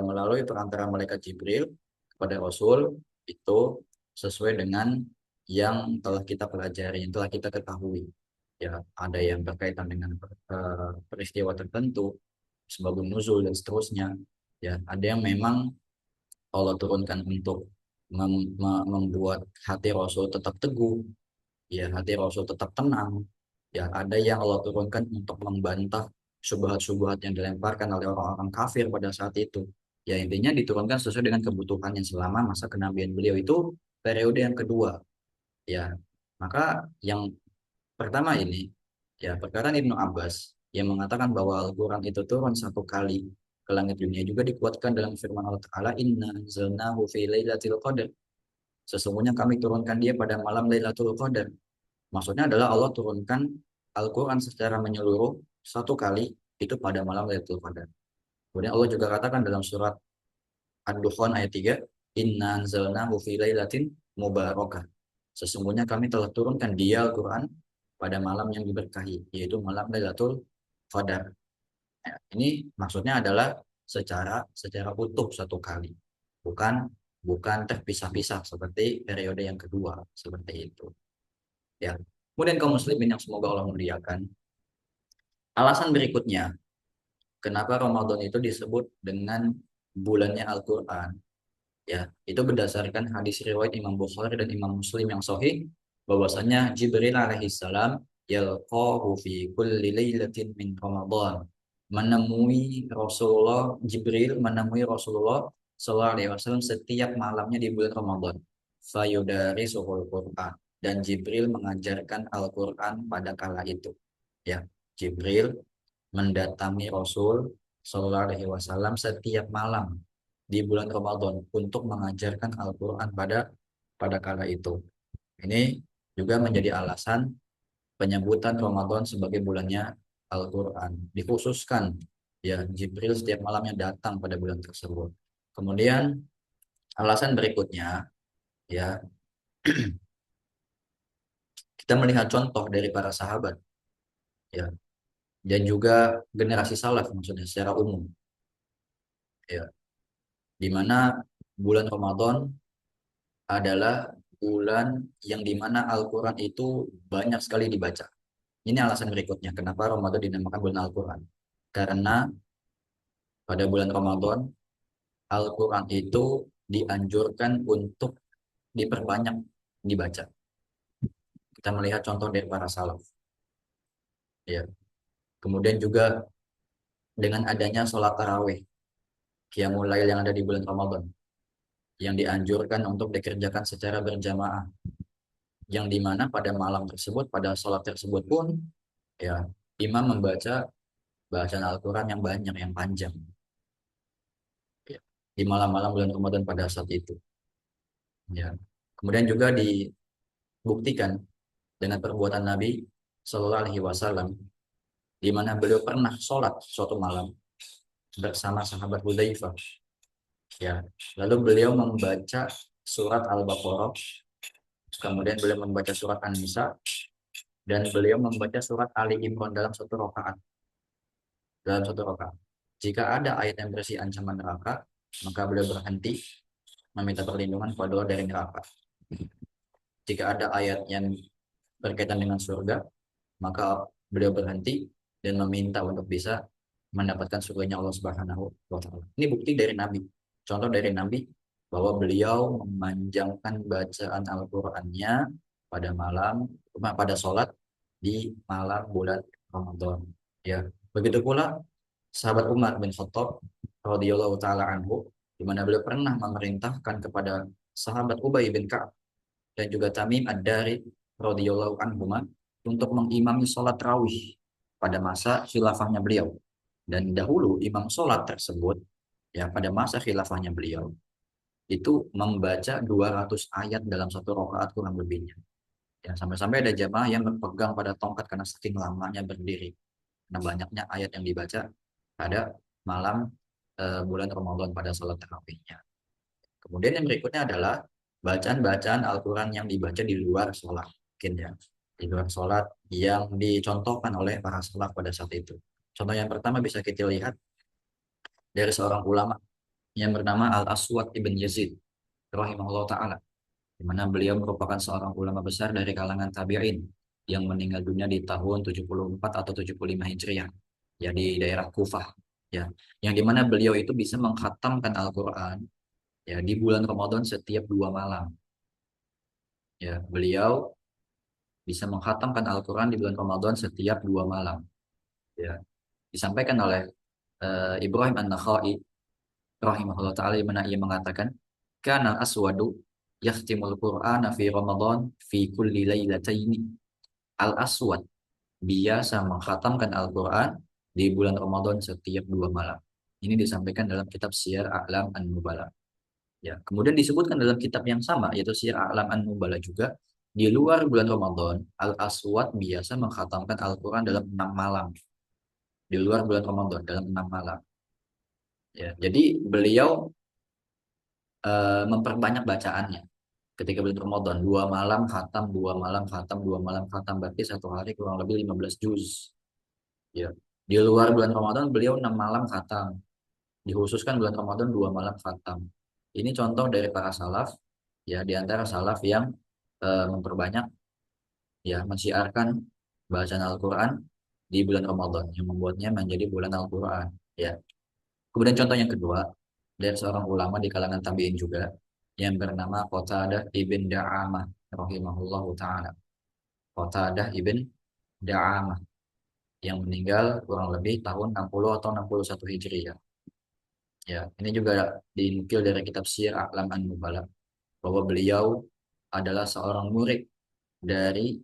melalui perantara malaikat Jibril kepada Rasul itu sesuai dengan yang telah kita pelajari, yang telah kita ketahui. Ya, ada yang berkaitan dengan peristiwa tertentu, sebab nuzul dan seterusnya. Ya, ada yang memang Allah turunkan untuk membuat hati Rasul tetap teguh, ya hati Rasul tetap tenang. Ya, ada yang Allah turunkan untuk membantah syubhat-syubhat yang dilemparkan oleh orang-orang kafir pada saat itu. Ya intinya diturunkan sesuai dengan kebutuhannya selama masa kenabian beliau itu periode yang kedua. Ya, maka yang pertama ini, ya perkataan Ibnu Abbas yang mengatakan bahwa Al-Quran itu turun satu kali ke langit dunia juga dikuatkan dalam firman Allah Ta'ala, Inna anzalnahu fi lailatul qadar. Sesungguhnya kami turunkan dia pada malam Lailatul Qadar. Maksudnya adalah Allah turunkan Al-Quran secara menyeluruh satu kali itu pada malam Lailatul Qadar. Kemudian Allah juga katakan dalam surat Ad-Dukhan ayat 3, Inna anzalnahu fi lailatin mubarakah. Sesungguhnya kami telah turunkan dia Al-Quran pada malam yang diberkahi, yaitu malam Lailatul Qadar. Ya, ini maksudnya adalah secara utuh satu kali, bukan bukan terpisah-pisah seperti periode yang kedua seperti itu. Ya. Kemudian kaum muslimin yang semoga Allah muliakan, alasan berikutnya kenapa Ramadan itu disebut dengan bulannya Al-Quran. Ya, itu berdasarkan hadis riwayat Imam Bukhari dan Imam Muslim yang sahih bahwasanya Jibril alaihissalam yalqahu fi kulli lailatin min Ramadan. Jibril menemui Rasulullah sallallahu alaihi wasallam setiap malamnya di bulan Ramadan. Fayudarisuhul Quran, dan Jibril mengajarkan Al-Quran pada kala itu. Ya, Jibril mendatangi Rasul Shallallahu Alaihi Wasallam setiap malam di bulan Ramadan untuk mengajarkan Al-Quran pada pada kala itu. Ini juga menjadi alasan penyebutan Ramadan sebagai bulannya Al-Quran. Dikhususkan ya Jibril setiap malamnya datang pada bulan tersebut. Kemudian alasan berikutnya ya kita melihat contoh dari para sahabat ya dan juga generasi salaf maksudnya secara umum ya di mana bulan Ramadan adalah bulan yang dimana Al-Quran itu banyak sekali dibaca. Ini alasan berikutnya kenapa Ramadan dinamakan bulan Al-Quran. Karena pada bulan Ramadan Al-Quran itu dianjurkan untuk diperbanyak dibaca. Kita melihat contoh dari para salaf. Ya. Kemudian juga dengan adanya sholat tarawih, qiyamul lail yang ada di bulan Ramadan, yang dianjurkan untuk dikerjakan secara berjamaah, yang dimana pada malam tersebut, pada sholat tersebut pun, ya imam membaca bacaan Al-Quran yang banyak, yang panjang, ya, di malam-malam bulan Ramadan pada saat itu. Ya. Kemudian juga dibuktikan dengan perbuatan Nabi Shallallahu Alaihi Wasallam, di mana beliau pernah sholat suatu malam bersama sahabat Hudzaifah. Ya, lalu beliau membaca surat Al-Baqarah, kemudian beliau membaca surat An-Nisa, dan beliau membaca surat Ali Imran dalam satu rakaat. Dalam satu rakaat. Jika ada ayat yang berisi ancaman neraka, maka beliau berhenti meminta perlindungan kepada Allah dari neraka. Jika ada ayat yang berkaitan dengan surga, maka beliau berhenti dan meminta untuk bisa mendapatkan surganya Allah Subhanahu wa taala. Ini bukti dari Nabi. Contoh dari Nabi bahwa beliau memanjangkan bacaan Al-Qur'annya pada malam pada sholat di malam bulan Ramadan. Ya, begitu pula sahabat Umar bin Khattab radhiyallahu taala anhu, di mana beliau pernah memerintahkan kepada sahabat Ubay bin Ka'ab dan juga Tamim Ad-Dari radhiyallahu anhuma untuk mengimami sholat tarawih pada masa khilafahnya beliau. Dan dahulu imam sholat tersebut ya pada masa khilafahnya beliau itu membaca 200 ayat dalam satu rakaat kurang lebihnya. Ya, sampai-sampai ada jamaah yang berpegang pada tongkat karena saking lamanya berdiri. Karena banyaknya ayat yang dibaca pada malam bulan Ramadan pada sholat tarawihnya. Kemudian yang berikutnya adalah bacaan-bacaan Al-Quran yang dibaca di luar sholat. Mungkin ya, di luar sholat yang dicontohkan oleh para salaf pada saat itu. Contoh yang pertama bisa kita lihat dari seorang ulama yang bernama Al-Aswad Ibn Yazid rahimahullah ta'ala, di mana beliau merupakan seorang ulama besar dari kalangan tabi'in yang meninggal dunia di tahun 74 atau 75 Hijriah, ya di daerah Kufah, ya, yang dimana beliau itu bisa mengkhatamkan Al-Quran ya di bulan Ramadan setiap 2 malam. Ya, beliau bisa mengkhatamkan Al-Quran di bulan Ramadan setiap 2 malam. Ya, disampaikan oleh Ibrahim An-Nakhai rahimahullah taala, di mana ia mengatakan, kana aswadu yahtimul Qur'ana fi Ramadan fi kulli lailataini. Al Aswad biasa mengkhatamkan Al-Quran di bulan Ramadan setiap 2 malam. Ini disampaikan dalam kitab Syiar A'lam An-Nubala. Ya, kemudian disebutkan dalam kitab yang sama, yaitu Syiar A'lam An-Nubala juga, di luar bulan Ramadan, Al-Aswad biasa mengkhatamkan Al-Quran dalam 6 malam. Di luar bulan Ramadan, dalam 6 malam. Ya, jadi beliau memperbanyak bacaannya. Ketika bulan Ramadan, 2 malam khatam, 2 malam khatam, 2 malam khatam, berarti satu hari kurang lebih 15 juz. Ya. Di luar bulan Ramadan beliau 6 malam khatam. Dikhususkan bulan Ramadan 2 malam khatam. Ini contoh dari para salaf, ya, di antara salaf yang memperbanyak, ya, mensyiarkan bacaan Al-Quran di bulan Ramadan, yang membuatnya menjadi bulan Al-Quran. Ya. Kemudian contoh yang kedua dari seorang ulama di kalangan tabi'in juga, yang bernama Qatadah ibn Da'amah rahimahullahu taala. Qatadah ibn Da'amah yang meninggal kurang lebih tahun 60 atau 61 Hijriah. Ya, ini juga dinukil dari kitab Syiar A'lam An-Nubala, bahwa beliau adalah seorang murid dari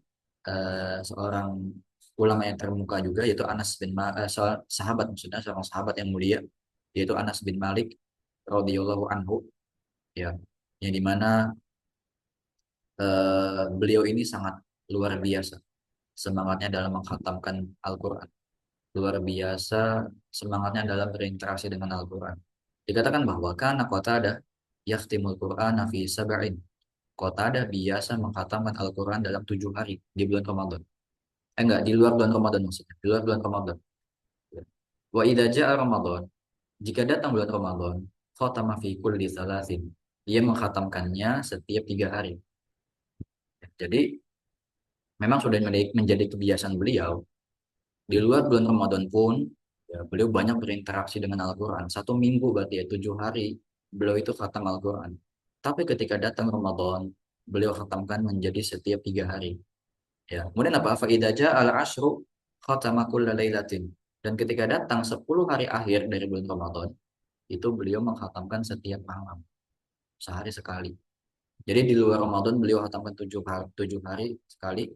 seorang ulama yang terkemuka juga, yaitu Anas bin sahabat, maksudnya seorang sahabat yang mulia, yaitu Anas bin Malik radhiyallahu anhu, ya, yang dimana beliau ini sangat luar biasa semangatnya dalam mengkhatamkan Al-Quran, luar biasa semangatnya dalam berinteraksi dengan Al-Quran. Dikatakan bahwa kana Qatadah yahtimul Qur'ana fi sab'in. Qatadah biasa mengkhatamkan Al-Quran dalam 7 hari di bulan Ramadan. Enggak, di luar bulan Ramadan maksudnya. Di luar bulan Ramadan. Wa idza ja'a Ramadan, jika datang bulan Ramadan, khatama fi kulli salasin. Ia mengkhatamkannya setiap 3 hari. Jadi memang sudah menjadi kebiasaan beliau. Di luar bulan Ramadan pun, ya, beliau banyak berinteraksi dengan Al-Quran. 1 minggu berarti ya, 7 hari beliau itu khatam Al-Quran. Tapi ketika datang Ramadan, beliau khatamkan menjadi setiap 3 hari. Ya, kemudian apa? Faidaja al-ashru khatama kulla lailatin. Dan ketika datang 10 hari akhir dari bulan Ramadan, itu beliau menghatamkan setiap malam, sehari sekali. Jadi di luar Ramadan beliau khatamkan 7 hari sekali.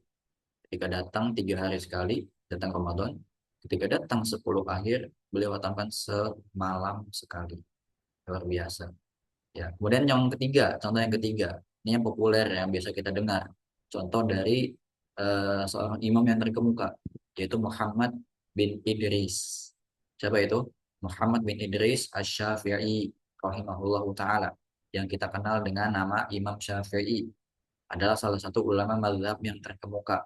Ketika datang 3 hari sekali, datang Ramadan. Ketika datang 10 akhir, beliau khatamkan semalam sekali. Luar biasa. Ya. Kemudian yang ketiga, contoh yang ketiga, ini yang populer yang biasa kita dengar. Contoh dari seorang imam yang terkemuka, yaitu Muhammad bin Idris. Siapa itu? Muhammad bin Idris Asy-Syafi'i rahimahullahu taala, yang kita kenal dengan nama Imam Syafi'i, adalah salah satu ulama mazhab yang terkemuka,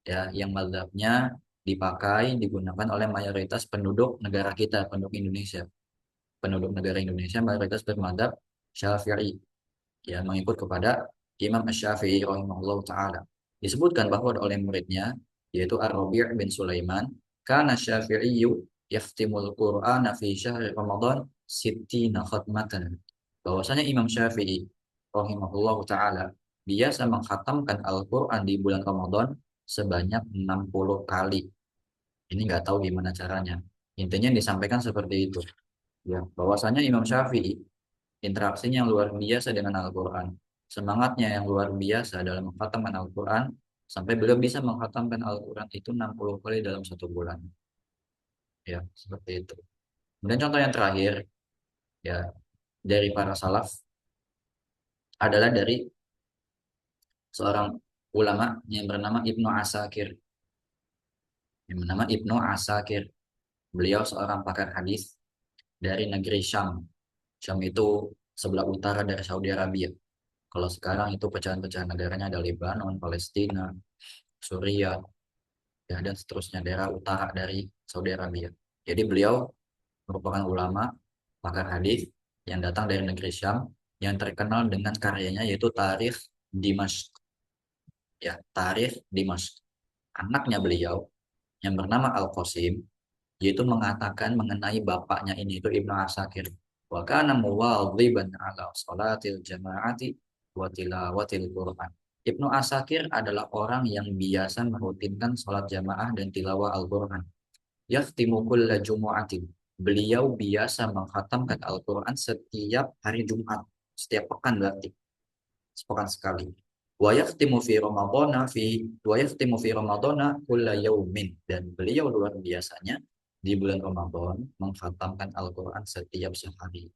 ya, yang mazhabnya dipakai digunakan oleh mayoritas penduduk negara kita, penduduk Indonesia. Penduduk negara Indonesia mayoritas bermadzhab Syafi'i, ya, mengikut kepada Imam Asy-Syafi'i rahimahullah taala. Disebutkan bahwa oleh muridnya, yaitu Ar-Rabi' bin Sulaiman, kana Syafi'iyyu yaftimul Qur'ana fi syahri Ramadan sittina khatmatan. Bahwasanya Imam Syafi'i rahimahullah taala biasa mengkhatamkan Al-Qur'an di bulan Ramadan sebanyak 60 kali. Ini nggak tahu gimana caranya. Intinya disampaikan seperti itu. Ya, bahwasanya Imam Syafi'i interaksinya yang luar biasa dengan Al-Quran, semangatnya yang luar biasa dalam mengkhatamkan Al-Quran, sampai beliau bisa mengkhatamkan Al-Quran itu 60 kali dalam 1 bulan. Ya, seperti itu. Dan contoh yang terakhir, ya, dari para salaf adalah dari seorang ulama yang bernama Ibnu Asakir. Yang bernama Ibnu Asakir. Beliau seorang pakar hadis dari negeri Syam. Syam itu sebelah utara dari Saudi Arabia. Kalau sekarang itu pecahan-pecahan negaranya ada Lebanon, Palestina, Suriah, ya, dan seterusnya, daerah utara dari Saudi Arabia. Jadi beliau merupakan ulama pakar hadis yang datang dari negeri Syam, yang terkenal dengan karyanya yaitu Tarikh Dimashq. Ya, Tarikh Dimashq. Anaknya beliau yang bernama Al-Qasim, yaitu mengatakan mengenai bapaknya ini, itu Ibnu Asakir, wa kana muwadhiban ala salatil jama'ati wa tilawatil Qur'an. Ibnu Asakir adalah orang yang biasa merutinkan sholat jamaah dan tilawah Al-Quran. Yaftimu kulla jumu'atin. beliau biasa menghatamkan Al-Quran setiap hari Jumat, setiap pekan berarti, sepekan sekali. Wa yakhtimu fi Ramadhana wa yakhtimu fi Ramadhana kulla yaumin, dan beliau luar biasanya di bulan Ramadan menghatamkan Al-Quran setiap sehari.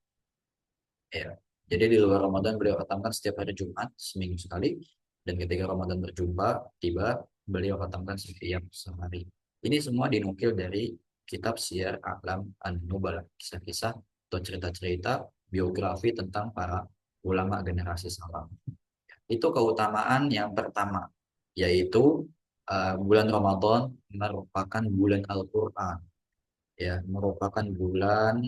Ya. Jadi di luar Ramadan beliau khatamkan setiap hari Jumat seminggu sekali, dan ketika Ramadan berjumpa tiba beliau khatamkan setiap sehari. Ini semua dinukil dari kitab Syiar A'lam An-Nubala, kisah-kisah atau cerita-cerita biografi tentang para ulama generasi salaf. Itu keutamaan yang pertama, yaitu bulan Ramadan merupakan bulan Al-Qur'an, ya, merupakan bulan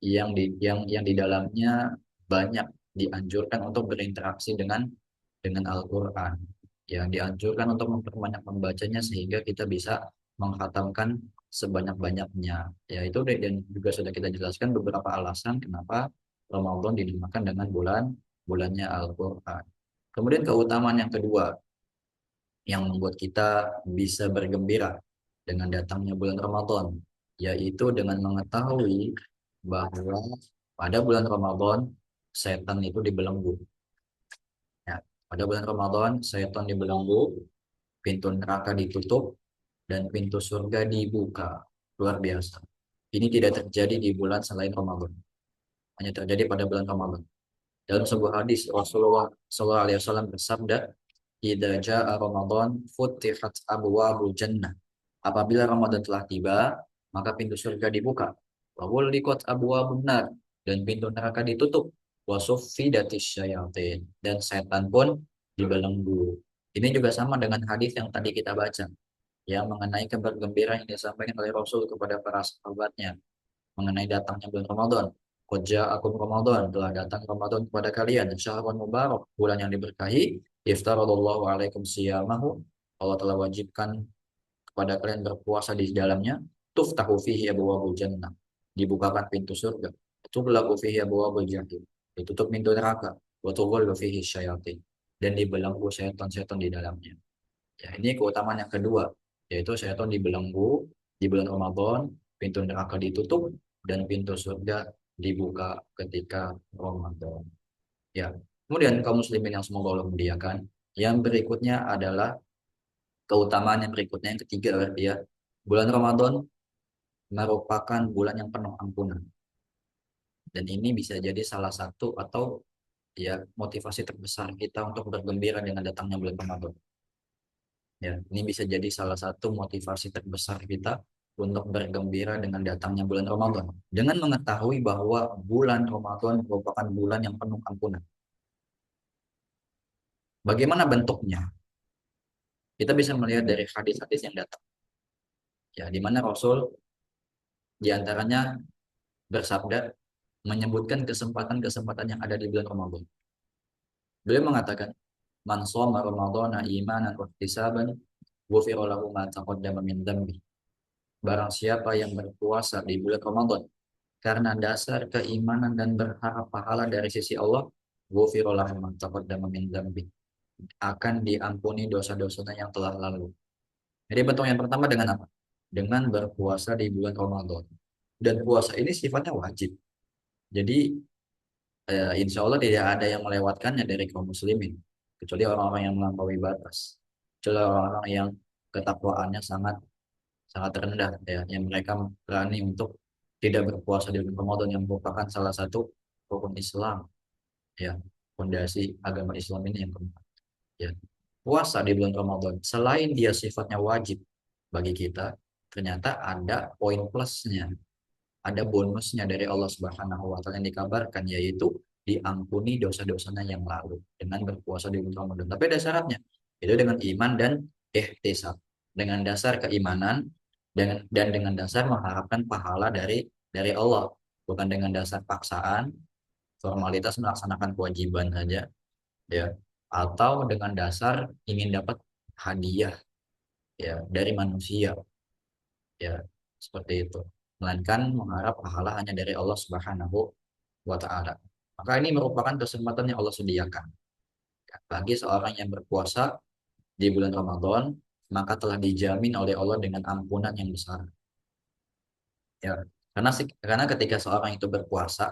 yang di dalamnya banyak dianjurkan untuk berinteraksi dengan Al-Qur'an. Ya, dianjurkan untuk memperbanyak membacanya sehingga kita bisa menghatamkan sebanyak-banyaknya. Ya, itu dan juga sudah kita jelaskan beberapa alasan kenapa Ramadan dinamakan dengan bulannya Al-Qur'an. Kemudian keutamaan yang kedua yang membuat kita bisa bergembira dengan datangnya bulan Ramadan, yaitu dengan mengetahui bahwa pada bulan Ramadan setan itu dibelenggu. Ya, pada bulan Ramadan setan dibelenggu, pintu neraka ditutup, dan pintu surga dibuka. Luar biasa. Ini tidak terjadi di bulan selain Ramadan. Hanya terjadi pada bulan Ramadan. Dalam sebuah hadis Rasulullah SAW bersabda, "Idza jaa Ramadan futihat abwabul jannah." Apabila Ramadan telah tiba, maka pintu surga dibuka. Wa ghulliqat abwabun nar, dan pintu neraka ditutup. Wa suffidatis syayatin, dan setan pun dibelenggu. Ini juga sama dengan hadis yang tadi kita baca, yang mengenai kabar gembira yang disampaikan oleh Rasul kepada para sahabatnya mengenai datangnya bulan Ramadan. Qad ja'akum Ramadan, telah datang Ramadan kepada kalian, syahrun mubarak, bulan yang diberkahi, iftaradallahu alaikum siyamahu, Allah telah wajibkan kepada kalian berpuasa di dalamnya, tuftahu fihi abwabul jannah, dibukakan pintu surga, tughlaqu fihi abwabul jahim, ditutup pintu neraka, wa tughallu fihi syayatin, dan dibelenggu setan-setan di dalamnya. Ya, ini keutamaan yang kedua, yaitu setan dibelenggu di bulan Ramadan, pintu neraka ditutup, dan pintu surga dibuka ketika Ramadan. Ya, kemudian kaum muslimin yang semoga Allah muliakan, yang berikutnya adalah keutamaan yang berikutnya, yang ketiga berarti ya, bulan Ramadan merupakan bulan yang penuh ampunan, dan ini bisa jadi salah satu atau ya motivasi terbesar kita untuk bergembira dengan datangnya bulan Ramadan. Ya, ini bisa jadi salah satu motivasi terbesar kita untuk bergembira dengan datangnya bulan Ramadan. Dengan mengetahui bahwa bulan Ramadan merupakan bulan yang penuh ampunan. Bagaimana bentuknya? Kita bisa melihat dari hadis-hadis yang datang. Ya, di mana Rasul diantaranya bersabda menyebutkan kesempatan-kesempatan yang ada di bulan Ramadan. Beliau mengatakan, "Man shoma Ramadhana imanan wa ihtisaban, ghufira lahu ma taqaddama min dhanbi." Barang siapa yang berpuasa di bulan Ramadan karena dasar keimanan dan berharap pahala dari sisi Allah, ghufira lahu ma taqaddama min dhanbi, akan diampuni dosa-dosanya yang telah lalu. Jadi bentuk yang pertama dengan apa? Dengan berpuasa di bulan Ramadan. Dan puasa ini sifatnya wajib. Jadi insya Allah tidak ada yang melewatkannya dari kaum muslimin, kecuali orang-orang yang melampaui batas, kecuali orang-orang yang ketakwaannya sangat sangat rendah, ya, yang mereka berani untuk tidak berpuasa di bulan Ramadan yang merupakan salah satu rukun Islam, ya, fondasi agama Islam ini yang keempat. Ya, puasa di bulan Ramadan selain dia sifatnya wajib bagi kita, ternyata ada poin plusnya, ada bonusnya dari Allah Subhanahu wa taala yang dikabarkan, yaitu diampuni dosa-dosanya yang lalu dengan berpuasa di bulan Ramadan. Tapi ada syaratnya, itu dengan iman dan ihtisab, dengan dasar keimanan dan dengan dasar mengharapkan pahala dari Allah, bukan dengan dasar paksaan, formalitas melaksanakan kewajiban saja, ya, atau dengan dasar ingin dapat hadiah, ya, dari manusia, ya, seperti itu, melainkan mengharap pahala hanya dari Allah Subhanahu wa taala. Maka ini merupakan kesempatan yang Allah sediakan, ya, bagi seorang yang berpuasa di bulan Ramadan, maka telah dijamin oleh Allah dengan ampunan yang besar. Ya. Karena ketika seorang itu berpuasa,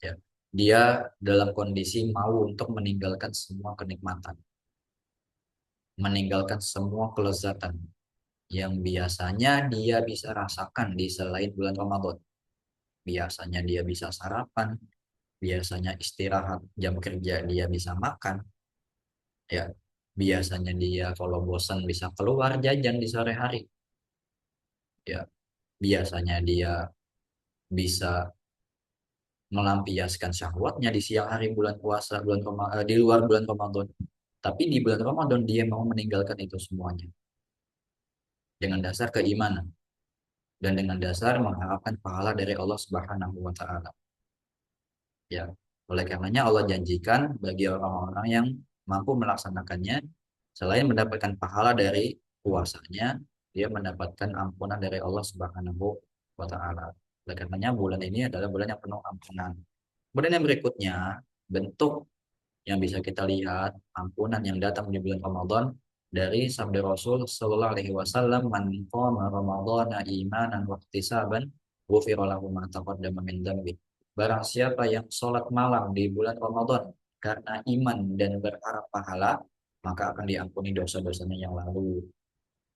ya, dia dalam kondisi mau untuk meninggalkan semua kenikmatan, meninggalkan semua kelezatan yang biasanya dia bisa rasakan di selain bulan Ramadan. Biasanya dia bisa sarapan, biasanya istirahat jam kerja dia bisa makan, ya. Biasanya dia kalau bosan bisa keluar jajan di sore hari, ya. Biasanya dia bisa melampiaskan syahwatnya di siang hari bulan puasa, di luar bulan Ramadan. Tapi di bulan Ramadan dia mau meninggalkan itu semuanya dengan dasar keimanan dan dengan dasar mengharapkan pahala dari Allah Subhanahu wa taala. Ya, oleh karenanya Allah janjikan bagi orang-orang yang mampu melaksanakannya, selain mendapatkan pahala dari puasanya, dia mendapatkan ampunan dari Allah Subhanahu wa taala. Oleh karenanya bulan ini adalah bulan yang penuh ampunan. Kemudian yang berikutnya, bentuk yang bisa kita lihat ampunan yang datang di bulan Ramadan dari sabda Rasul Sallallahu Alaihi Wasallam, "Man qama Ramadhana imanan wa ihtisaban, ghufira lahu ma taqaddama min dzambi." Barang siapa yang sholat malam di bulan Ramadan karena iman dan berharap pahala, maka akan diampuni dosa-dosanya yang lalu.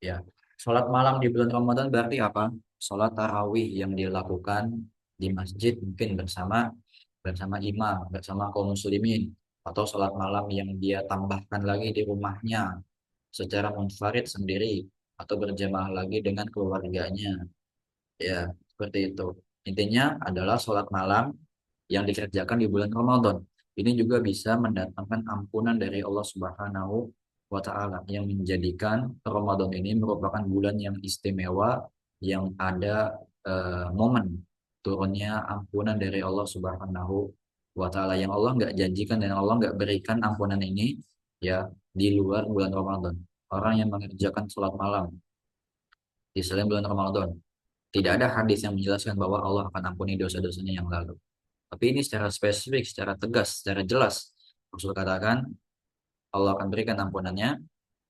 Ya, sholat malam di bulan Ramadan berarti apa? Sholat tarawih yang dilakukan di masjid mungkin bersama bersama imam, bersama kaum muslimin, atau sholat malam yang dia tambahkan lagi di rumahnya secara munfarid sendiri atau berjamaah lagi dengan keluarganya. Ya, seperti itu. Intinya adalah sholat malam yang dikerjakan di bulan Ramadan. Ini juga bisa mendatangkan ampunan dari Allah Subhanahu wa taala yang menjadikan Ramadan ini merupakan bulan yang istimewa yang ada momen turunnya ampunan dari Allah Subhanahu wa taala yang Allah nggak janjikan dan Allah nggak berikan ampunan ini ya di luar bulan Ramadan. Orang yang mengerjakan sholat malam di selain bulan Ramadan, tidak ada hadis yang menjelaskan bahwa Allah akan ampuni dosa-dosanya yang lalu. Tapi ini secara spesifik, secara tegas, secara jelas. Rasul katakan Allah akan berikan ampunannya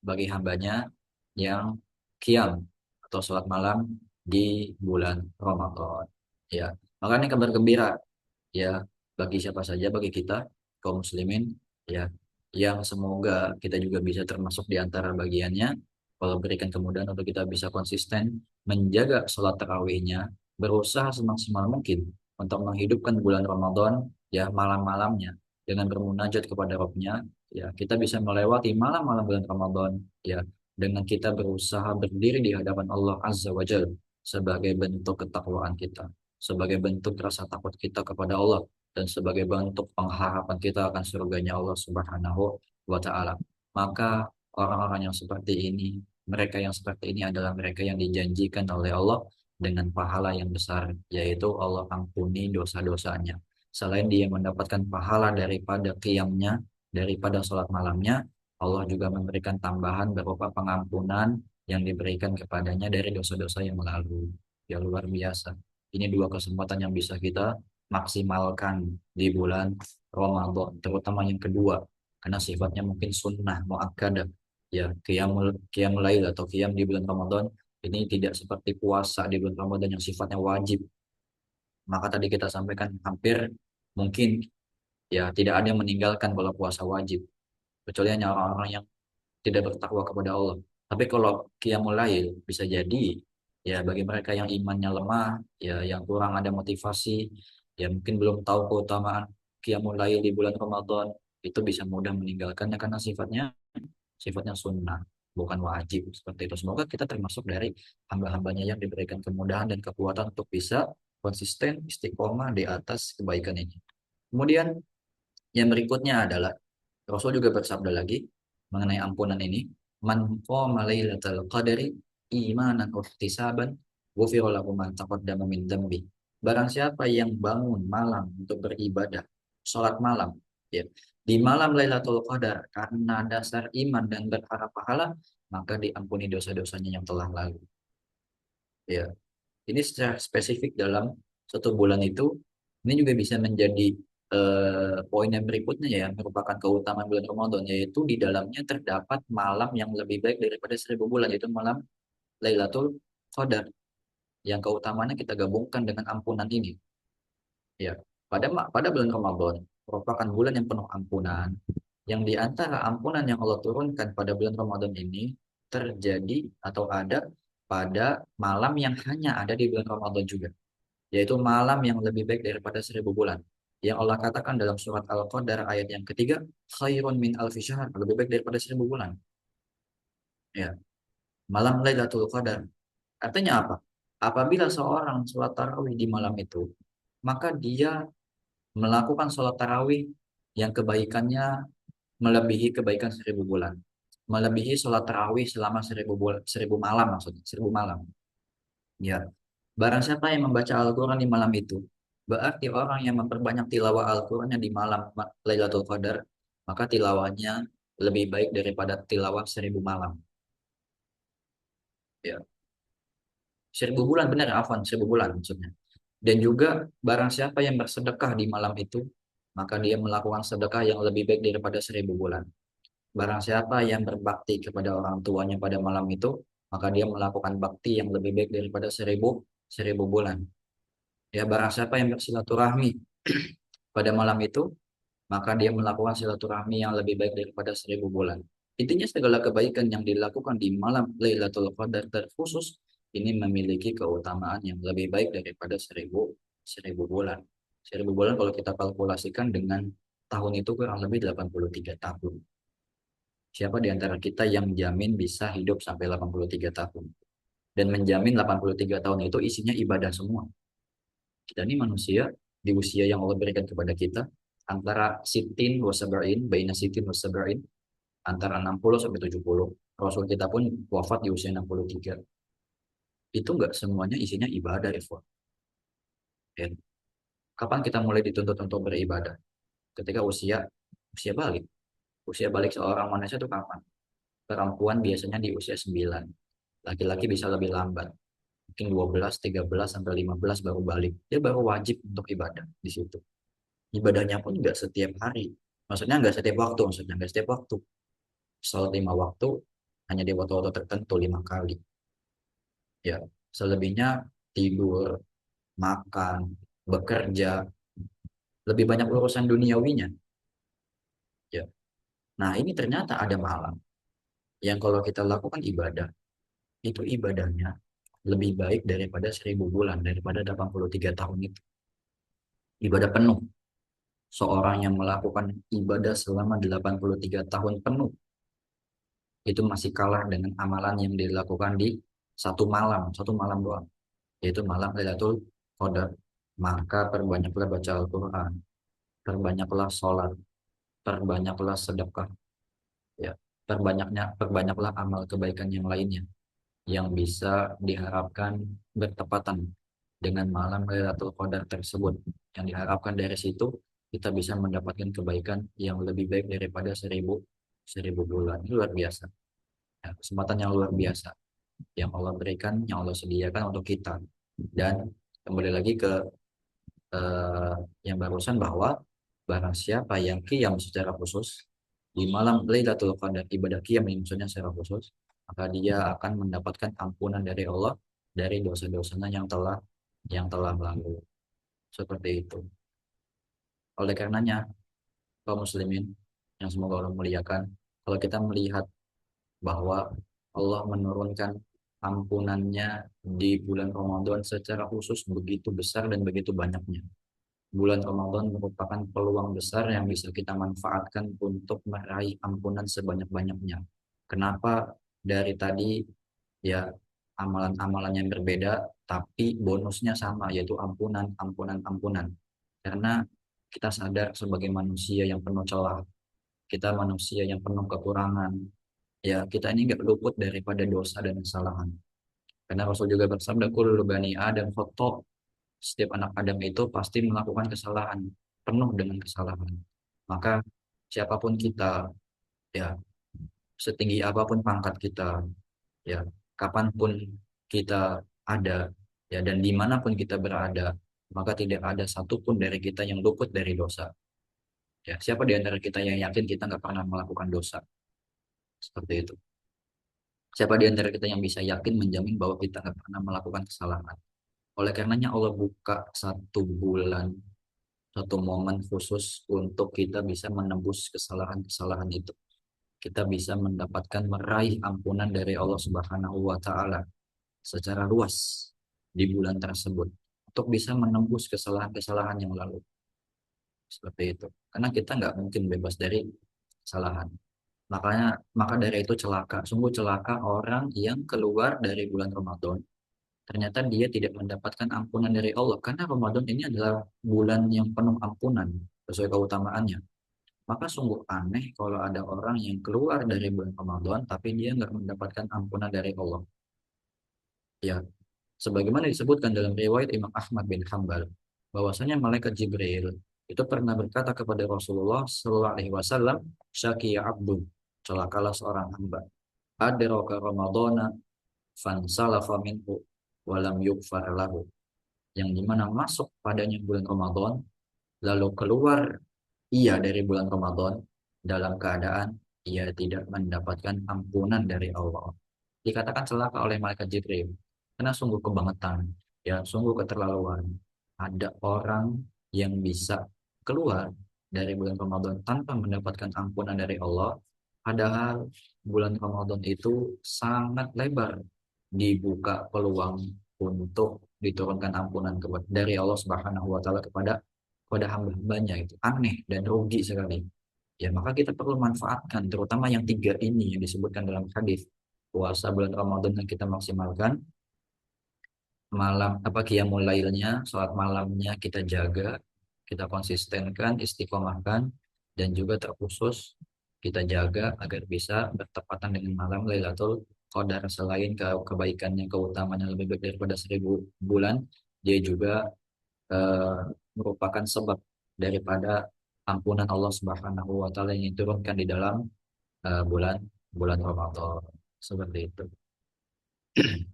bagi hambanya yang qiyam atau sholat malam di bulan Ramadan. Ya, makanya kabar gembira ya bagi siapa saja, bagi kita kaum muslimin, ya, yang semoga kita juga bisa termasuk di antara bagiannya. Kalau berikan kemudahan untuk kita bisa konsisten menjaga sholat tarawihnya, berusaha semaksimal mungkin untuk menghidupkan bulan Ramadan ya malam-malamnya dengan bermunajat kepada Rabbnya, ya kita bisa melewati malam-malam bulan Ramadan ya dengan kita berusaha berdiri di hadapan Allah Azza wa Jalla sebagai bentuk ketakwaan kita, sebagai bentuk rasa takut kita kepada Allah, dan sebagai bentuk pengharapan kita akan surganya Allah Subhanahu wa taala. Maka orang-orang yang seperti ini, mereka yang seperti ini adalah mereka yang dijanjikan oleh Allah dengan pahala yang besar, yaitu Allah ampuni dosa-dosanya. Selain dia mendapatkan pahala daripada qiyamnya, daripada sholat malamnya, Allah juga memberikan tambahan berupa pengampunan yang diberikan kepadanya dari dosa-dosa yang lalu. Ya luar biasa. Ini dua kesempatan yang bisa kita maksimalkan di bulan Ramadan, terutama yang kedua, karena sifatnya mungkin sunnah muakkadah. Ya, qiyamul lail atau qiyam di bulan Ramadan ini tidak seperti puasa di bulan Ramadan yang sifatnya wajib. Maka tadi kita sampaikan hampir mungkin ya tidak ada yang meninggalkan kalau puasa wajib, kecuali hanya orang-orang yang tidak bertakwa kepada Allah. Tapi kalau qiyamul lail bisa jadi ya bagi mereka yang imannya lemah, ya yang kurang ada motivasi, ya mungkin belum tahu keutamaan qiyamul lail di bulan Ramadan, itu bisa mudah meninggalkannya karena sifatnya sunnah, bukan wajib seperti itu. Semoga kita termasuk dari hamba-hambanya yang diberikan kemudahan dan kekuatan untuk bisa konsisten istiqomah di atas kebaikan ini. Kemudian yang berikutnya adalah Rasul juga bersabda lagi mengenai ampunan ini, "Man qama lailatal qadri imanan wa ihtisaban, ghufira lahu ma taqaddama min dzambi." Barang siapa yang bangun malam untuk beribadah, sholat malam, ya, di malam Lailatul Qadar karena dasar iman dan berharap pahala, maka diampuni dosa-dosanya yang telah lalu. Ya, ini secara spesifik dalam satu bulan itu, ini juga bisa menjadi poin yang berikutnya ya, merupakan keutamaan bulan Ramadan, yaitu di dalamnya terdapat malam yang lebih baik daripada 1000 bulan, yaitu malam Lailatul Qadar. yang keutamaannya kita gabungkan dengan ampunan ini. Ya, pada bulan Ramadan merupakan bulan yang penuh ampunan. Yang di antara ampunan yang Allah turunkan pada bulan Ramadan ini terjadi atau ada pada malam yang hanya ada di bulan Ramadan juga, yaitu malam yang lebih baik daripada 1.000 bulan. Yang Allah katakan dalam surat Al-Qadar ayat yang ketiga, khairun min alfi syahr, lebih baik daripada 1.000 bulan. Ya, malam Lailatul Qadar. Artinya apa? Apabila seorang sholat tarawih di malam itu, maka dia melakukan sholat tarawih yang kebaikannya melebihi kebaikan 1.000 bulan. Melebihi sholat tarawih selama 1.000 bulan, 1.000 malam maksudnya, 1.000 malam. Ya, barang siapa yang membaca Al-Quran di malam itu, berarti orang yang memperbanyak tilawah Al-Qurannya di malam Lailatul Qadar, maka tilawahnya lebih baik daripada tilawah 1.000 malam. Ya, 1.000 bulan benar, afwan, 1.000 bulan maksudnya. Dan juga barang siapa yang bersedekah di malam itu, maka dia melakukan sedekah yang lebih baik daripada 1.000 bulan. Barang siapa yang berbakti kepada orang tuanya pada malam itu, maka dia melakukan bakti yang lebih baik daripada 1.000 bulan. Ya, barang siapa yang bersilaturahmi pada malam itu, maka dia melakukan silaturahmi yang lebih baik daripada 1.000 bulan. Intinya segala kebaikan yang dilakukan di malam Lailatul Qadar terkhusus ini memiliki keutamaan yang lebih baik daripada 1.000 bulan. 1.000 bulan kalau kita kalkulasikan dengan tahun itu kurang lebih 83 tahun. Siapa di antara kita yang jamin bisa hidup sampai 83 tahun? Dan menjamin 83 tahun itu isinya ibadah semua. Kita ini manusia di usia yang Allah berikan kepada kita antara sitin wasabain, baina sitin wasabain, antara 60 sampai 70. Rasul kita pun wafat di usia 63. Itu enggak semuanya isinya ibadah, Ikhwan. Ya. Kapan kita mulai dituntut untuk beribadah? Ketika usia balik. Usia balik seorang manusia itu kapan? Perempuan biasanya di usia 9. Laki-laki bisa lebih lambat. Mungkin 12, 13, sampai 15 baru balik. Dia baru wajib untuk ibadah di situ. Ibadahnya pun nggak setiap hari. Maksudnya nggak setiap waktu. Maksudnya nggak setiap waktu. Salat 5 waktu, hanya di waktu-waktu tertentu 5 kali. Ya, selebihnya tidur, makan, bekerja, lebih banyak urusan duniawinya. Ya. Nah, ini ternyata ada malam yang kalau kita lakukan ibadah, itu ibadahnya lebih baik daripada 1.000 bulan, daripada 83 tahun itu. Ibadah penuh. Seorang yang melakukan ibadah selama 83 tahun penuh, itu masih kalah dengan amalan yang dilakukan di satu malam doang, yaitu malam Lailatul Qadar. Maka perbanyaklah baca Al-Quran, perbanyaklah sholat, perbanyaklah sedekah, ya, perbanyaklah amal kebaikan yang lainnya yang bisa diharapkan bertepatan dengan malam Lailatul Qadar tersebut. Yang diharapkan dari situ kita bisa mendapatkan kebaikan yang lebih baik daripada 1.000 bulan. Ini luar biasa. Ya, kesempatan yang luar biasa yang Allah berikan, yang Allah sediakan untuk kita. Dan kembali lagi ke eh, yang barusan bahwa barang siapa yang qiyam secara khusus di malam Lailatul Qadar, ibadah qiyam ini maksudnya secara khusus, maka dia akan mendapatkan ampunan dari Allah dari dosa-dosanya yang telah lalu. Seperti itu. Oleh karenanya, kaum muslimin yang semoga Allah muliakan, kalau kita melihat bahwa Allah menurunkan ampunannya di bulan Ramadan secara khusus begitu besar dan begitu banyaknya. Bulan Ramadan merupakan peluang besar yang bisa kita manfaatkan untuk meraih ampunan sebanyak-banyaknya. Kenapa dari tadi ya amalan-amalan yang berbeda tapi bonusnya sama, yaitu ampunan, ampunan, ampunan. Karena kita sadar sebagai manusia yang penuh celah, kita manusia yang penuh kekurangan. Ya, kita ini nggak luput daripada dosa dan kesalahan. Karena Rasul juga bersabda, kullu bani Adam khata'. Setiap anak Adam itu pasti melakukan kesalahan, penuh dengan kesalahan. Maka siapapun kita, ya, setinggi apapun pangkat kita, ya, kapanpun kita ada, ya, dan dimanapun kita berada, maka tidak ada satupun dari kita yang luput dari dosa. Ya, siapa di antara kita yang yakin kita nggak pernah melakukan dosa? Seperti itu. Siapa di antara kita yang bisa yakin menjamin bahwa kita nggak pernah melakukan kesalahan? Oleh karenanya Allah buka satu bulan, satu momen khusus untuk kita bisa menembus kesalahan-kesalahan itu. Kita bisa mendapatkan meraih ampunan dari Allah Subhanahu wa taala secara luas di bulan tersebut untuk bisa menembus kesalahan-kesalahan yang lalu. Seperti itu. Karena kita nggak mungkin bebas dari kesalahan. Maka dari itu celaka, sungguh celaka orang yang keluar dari bulan Ramadan. Ternyata dia tidak mendapatkan ampunan dari Allah. Karena Ramadan ini adalah bulan yang penuh ampunan sesuai keutamaannya. Maka sungguh aneh kalau ada orang yang keluar dari bulan Ramadan tapi dia nggak mendapatkan ampunan dari Allah. Ya, sebagaimana disebutkan dalam riwayat Imam Ahmad bin Hambal, bahwasanya malaikat Jibril itu pernah berkata kepada Rasulullah Shallallahu Alaihi Wasallam, "Syaki ya abdu, celakalah seorang hamba. Adraka Ramadana fansalafa minhu walam yukfar lahu." Yang dimana masuk padanya bulan Ramadan, lalu keluar ia dari bulan Ramadan dalam keadaan ia tidak mendapatkan ampunan dari Allah. Dikatakan celaka oleh malaikat Jibril karena sungguh kebangetan, ya sungguh keterlaluan. Ada orang yang bisa keluar dari bulan Ramadan tanpa mendapatkan ampunan dari Allah, padahal bulan Ramadan itu sangat lebar dibuka peluang untuk diturunkan ampunan dari Allah Subhanahu wa taala kepada hamba-hambanya. Itu aneh dan rugi sekali. Ya, maka kita perlu manfaatkan terutama yang tiga ini yang disebutkan dalam hadis. Puasa bulan Ramadan yang kita maksimalkan, malam apa qiyamul lailnya, salat malamnya kita jaga, kita konsistenkan, istiqomahkan, dan juga terkhusus kita jaga agar bisa bertepatan dengan malam Lailatul Qadar. Selain kebaikannya, keutamaannya lebih baik daripada 1.000 bulan, dia juga eh, merupakan sebab daripada ampunan Allah Subhanahu wa taala yang diturunkan di dalam bulan bulan Ramadan. Seperti itu.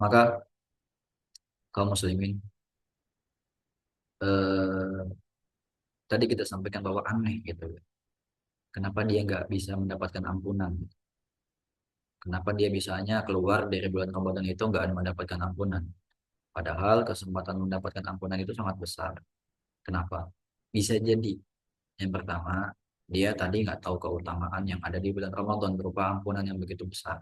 Maka kaum muslimin, eh, tadi kita sampaikan bahwa aneh gitu ya. Kenapa dia nggak bisa mendapatkan ampunan? Kenapa dia bisanya keluar dari bulan Ramadan itu nggak mendapatkan ampunan? Padahal kesempatan mendapatkan ampunan itu sangat besar. Kenapa? Bisa jadi yang pertama, dia tadi nggak tahu keutamaan yang ada di bulan Ramadan berupa ampunan yang begitu besar.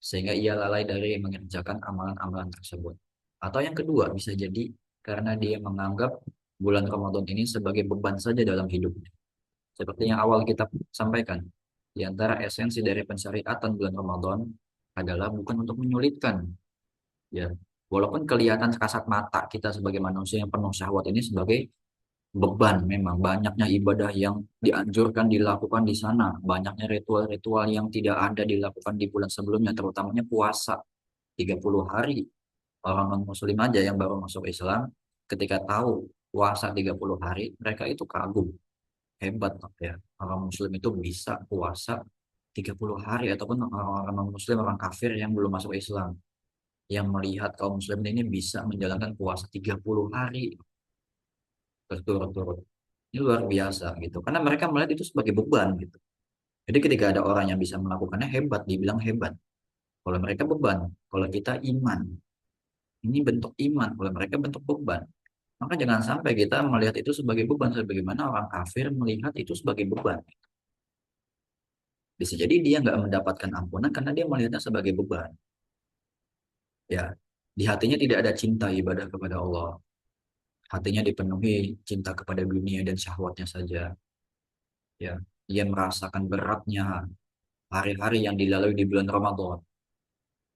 Sehingga ia lalai dari mengerjakan amalan-amalan tersebut. Atau yang kedua, bisa jadi karena dia menganggap bulan Ramadan ini sebagai beban saja dalam hidupnya. Seperti yang awal kita sampaikan, di antara esensi dari pensyariatan bulan Ramadan adalah bukan untuk menyulitkan, ya. Walaupun kelihatan kasat mata kita sebagai manusia yang penuh syahwat ini sebagai beban, memang banyaknya ibadah yang dianjurkan dilakukan di sana, banyaknya ritual-ritual yang tidak ada dilakukan di bulan sebelumnya, terutamanya puasa 30 hari. Orang non-muslim aja yang baru masuk Islam, ketika tahu puasa 30 hari, mereka itu kagum. Hebat ya. Orang muslim itu bisa puasa 30 hari ataupun orang-orang non-muslim, orang kafir yang belum masuk Islam. Yang melihat kaum muslim ini bisa menjalankan puasa 30 hari berturut-turut. Ini luar biasa gitu. Karena mereka melihat itu sebagai beban gitu. Jadi ketika ada orang yang bisa melakukannya hebat, dibilang hebat. Kalau mereka beban, kalau kita iman. Ini bentuk iman, kalau mereka bentuk beban. Maka jangan sampai kita melihat itu sebagai beban, sebagaimana orang kafir melihat itu sebagai beban. Bisa jadi dia nggak mendapatkan ampunan karena dia melihatnya sebagai beban. Ya, di hatinya tidak ada cinta ibadah kepada Allah. Hatinya dipenuhi cinta kepada dunia dan syahwatnya saja. Ya, dia merasakan beratnya hari-hari yang dilalui di bulan Ramadan.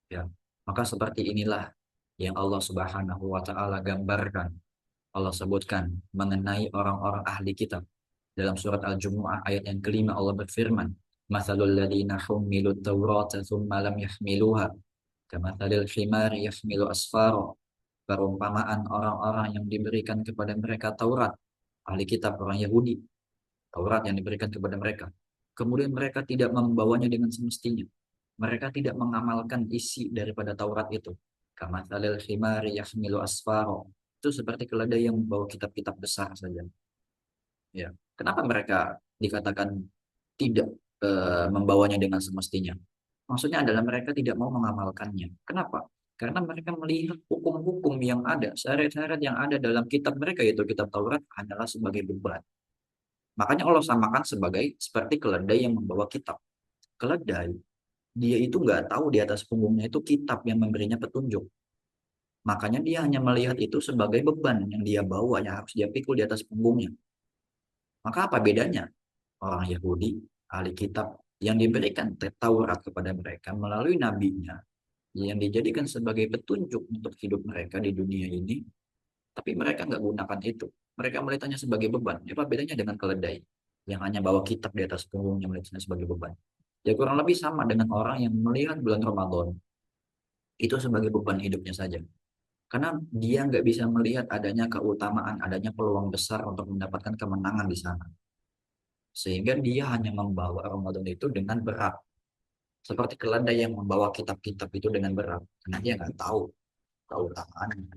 Ya, maka seperti inilah yang Allah Subhanahu wa taala gambarkan. Allah sebutkan mengenai orang-orang ahli kitab. Dalam surat Al-Jumu'ah ayat yang kelima Allah berfirman, "Matsalul ladzina hummilut Taurata tsumma lam yahmiluha, kamatsalil himari yahmilu asfara." Perumpamaan orang-orang yang diberikan kepada mereka Taurat, ahli kitab orang Yahudi, Taurat yang diberikan kepada mereka. Kemudian mereka tidak membawanya dengan semestinya. Mereka tidak mengamalkan isi daripada Taurat itu. Kamatsalil himari yahmilu asfara. Itu seperti keledai yang membawa kitab-kitab besar saja. Ya, kenapa mereka dikatakan tidak membawanya dengan semestinya? Maksudnya adalah mereka tidak mau mengamalkannya. Kenapa? Karena mereka melihat hukum-hukum yang ada, syariat-syariat yang ada dalam kitab mereka, yaitu kitab Taurat, hanyalah sebagai beban. Makanya Allah samakan sebagai seperti keledai yang membawa kitab. Keledai, dia itu nggak tahu di atas punggungnya itu kitab yang memberinya petunjuk. Makanya dia hanya melihat itu sebagai beban yang dia bawa, yang harus dia pikul di atas punggungnya. Maka apa bedanya? Orang Yahudi, ahli kitab, yang diberikan Taurat kepada mereka melalui nabinya, yang dijadikan sebagai petunjuk untuk hidup mereka di dunia ini, tapi mereka nggak gunakan itu. Mereka melihatnya sebagai beban. Apa bedanya dengan keledai yang hanya bawa kitab di atas punggungnya melihatnya sebagai beban? Ya kurang lebih sama dengan orang yang melihat bulan Ramadan itu sebagai beban hidupnya saja. Karena dia nggak bisa melihat adanya keutamaan, adanya peluang besar untuk mendapatkan kemenangan di sana. Sehingga dia hanya membawa Ramadan itu dengan berat. Seperti keledai yang membawa kitab-kitab itu dengan berat. Karena dia nggak tahu keutamaan yang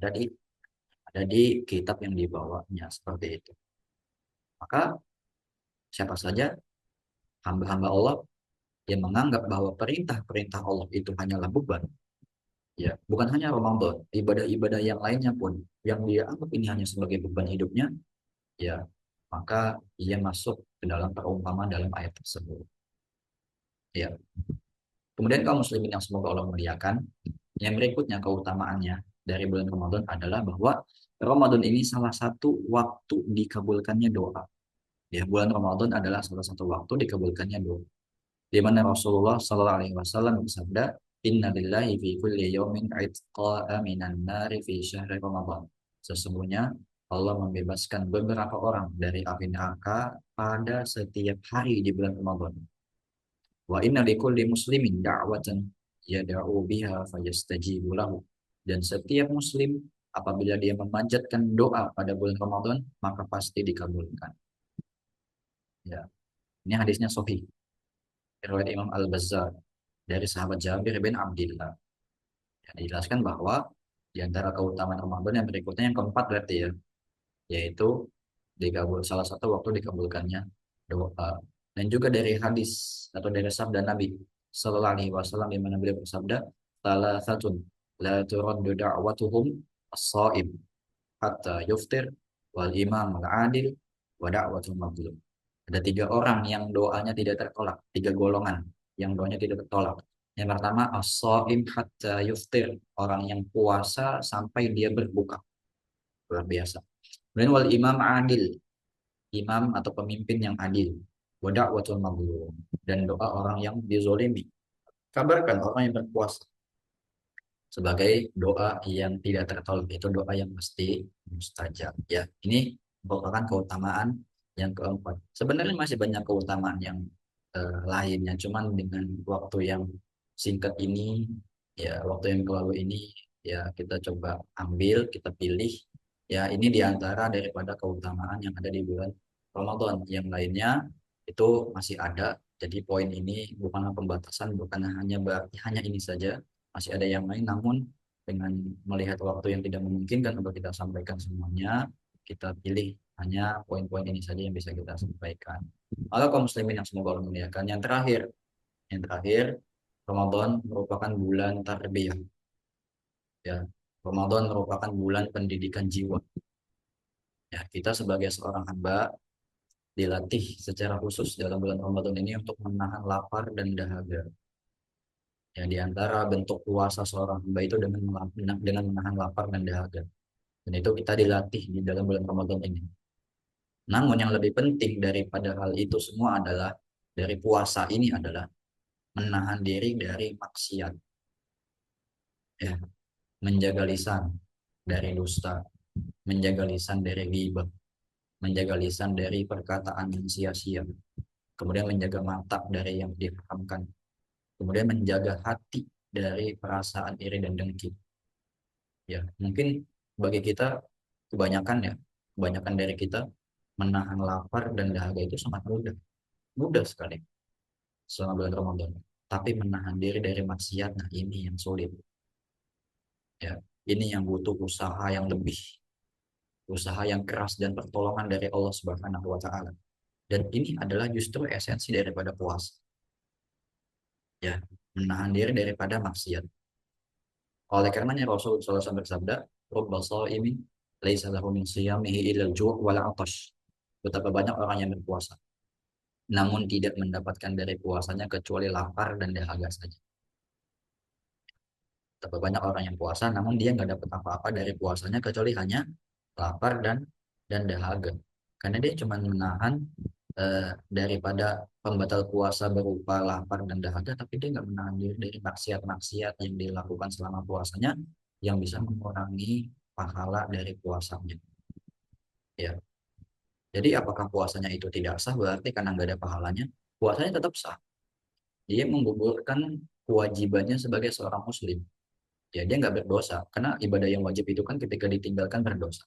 ada di kitab yang dibawanya seperti itu. Maka siapa saja hamba-hamba Allah yang menganggap bahwa perintah-perintah Allah itu hanyalah beban, ya bukan hanya Ramadan, ibadah-ibadah yang lainnya pun yang dia anggap ini hanya sebagai beban hidupnya, ya maka ia masuk ke dalam perumpamaan dalam ayat tersebut. Ya. Kemudian kaum muslimin yang semoga Allah muliakan, yang berikutnya keutamaannya dari bulan Ramadan adalah bahwa Ramadan ini salah satu waktu dikabulkannya doa. Ya, bulan Ramadan adalah salah satu waktu dikabulkannya doa. Di mana Rasulullah Shallallahu Alaihi Wasallam bersabda, Inna lillahi fi kulli yawmin itqa'a minan nari fi syahri Ramadan. Sesungguhnya Allah membebaskan beberapa orang dari api neraka pada setiap hari di bulan Ramadan. Wa inna likulli muslimin da'watan yada'u biha fayastajibu lahu. Dan setiap muslim apabila dia memanjatkan doa pada bulan Ramadan, maka pasti dikabulkan. Ya, ini hadisnya sahih. Riwayat Imam Al-Bazzar dari sahabat Jabir bin Abdullah. Ya, dijelaskan bahwa di antara keutamaan Ramadan yang berikutnya yang keempat berarti ya, yaitu salah satu waktu dikabulkannya doa. Dan juga dari hadis atau dari sabda Nabi Sallallahu Alaihi Wasallam di mana beliau bersabda, "Thalathatun la turaddu da'watuhum as-sha'im hatta yuftir wal imam al-adil wa da'watul mazlum." Ada tiga orang yang doanya tidak tertolak, tiga golongan yang doanya tidak tertolak. Yang pertama, as-sha'im hatta yuftir, orang yang puasa sampai dia berbuka. Luar biasa. Kemudian wal imam adil, imam atau pemimpin yang adil. Wa da'watul mazlum, dan doa orang yang dizolimi. Kabarkan orang yang berpuasa sebagai doa yang tidak tertolak, itu doa yang pasti mustajab. Ya, ini merupakan keutamaan yang keempat. Sebenarnya masih banyak keutamaan yang lainnya, cuman dengan waktu yang singkat ini, ya waktu yang lalu ini, ya kita coba ambil, kita pilih. Ya ini diantara daripada keutamaan yang ada di bulan Ramadan. Yang lainnya itu masih ada. Jadi poin ini bukanlah pembatasan, bukan hanya berarti hanya ini saja, masih ada yang lain, namun dengan melihat waktu yang tidak memungkinkan untuk kita sampaikan semuanya, kita pilih hanya poin-poin ini saja yang bisa kita sampaikan. Maka kaum muslimin yang semoga Allah muliakan, yang terakhir, Ramadan merupakan bulan tarbiyah. Ya, Ramadan merupakan bulan pendidikan jiwa. Ya, kita sebagai seorang hamba dilatih secara khusus dalam bulan Ramadan ini untuk menahan lapar dan dahaga. Ya, di antara bentuk puasa seorang hamba itu dengan menahan lapar dan dahaga. Dan itu kita dilatih di dalam bulan Ramadan ini. Namun yang lebih penting daripada hal itu semua adalah dari puasa ini adalah menahan diri dari maksiat, ya, menjaga lisan dari dusta, menjaga lisan dari ghibah, menjaga lisan dari perkataan yang sia-sia, kemudian menjaga mata dari yang diharamkan, kemudian menjaga hati dari perasaan iri dan dengki. Ya, mungkin bagi kita kebanyakan ya, kebanyakan dari kita menahan lapar dan dahaga itu sangat mudah, mudah sekali selama bulan Ramadan. Tapi menahan diri dari maksiat, nah ini yang sulit. Ya, ini yang butuh usaha yang lebih, usaha yang keras dan pertolongan dari Allah Subhanahu wa taala. Dan ini adalah justru esensi daripada puasa. Ya, menahan diri daripada maksiat. Oleh karenanya Rasul SAW bersabda, "Rubba sha'imin laisa lahu min siyamihi illa al-ju' wal 'atash." Betapa banyak orang yang berpuasa, namun tidak mendapatkan dari puasanya kecuali lapar dan dahaga saja. Betapa banyak orang yang puasa, namun dia nggak dapat apa-apa dari puasanya kecuali hanya lapar dan dahaga. Karena dia cuma menahan daripada pembatal puasa berupa lapar dan dahaga, tapi dia nggak menahan diri dari maksiat-maksiat yang dilakukan selama puasanya yang bisa mengurangi pahala dari puasanya. Ya, jadi apakah puasanya itu tidak sah? Berarti karena nggak ada pahalanya, puasanya tetap sah. Dia menggugurkan kewajibannya sebagai seorang muslim. Ya, dia nggak berdosa karena ibadah yang wajib itu kan ketika ditinggalkan berdosa,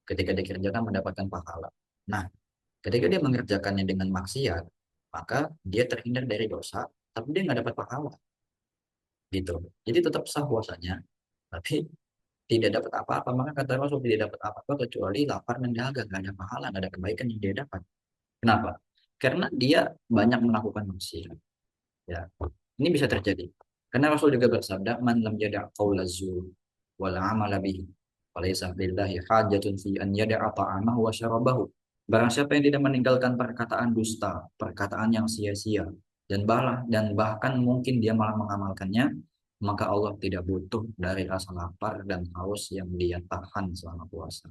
ketika dikerjakan mendapatkan pahala. Nah, ketika dia mengerjakannya dengan maksiat, maka dia terhindar dari dosa, tapi dia nggak dapat pahala, gitu. Jadi tetap sah puasanya, tapi tidak dapat apa-apa. Maka kata Rasul tidak dapat apa-apa kecuali lapar dan dahaga, nggak ada pahala, nggak ada kebaikan yang dia dapat. Kenapa? Karena dia banyak melakukan maksiat. Ya, ini bisa terjadi. Karena Rasul juga bersabda, "Man lam yada' qaula zur wal 'amala bihi, falaysa lillahi hajatun fi an yada'a ta'amahu wa syarabahu." Barang siapa yang tidak meninggalkan perkataan dusta, perkataan yang sia-sia, dan bahkan mungkin dia malah mengamalkannya, maka Allah tidak butuh dari rasa lapar dan haus yang dia tahan selama puasa.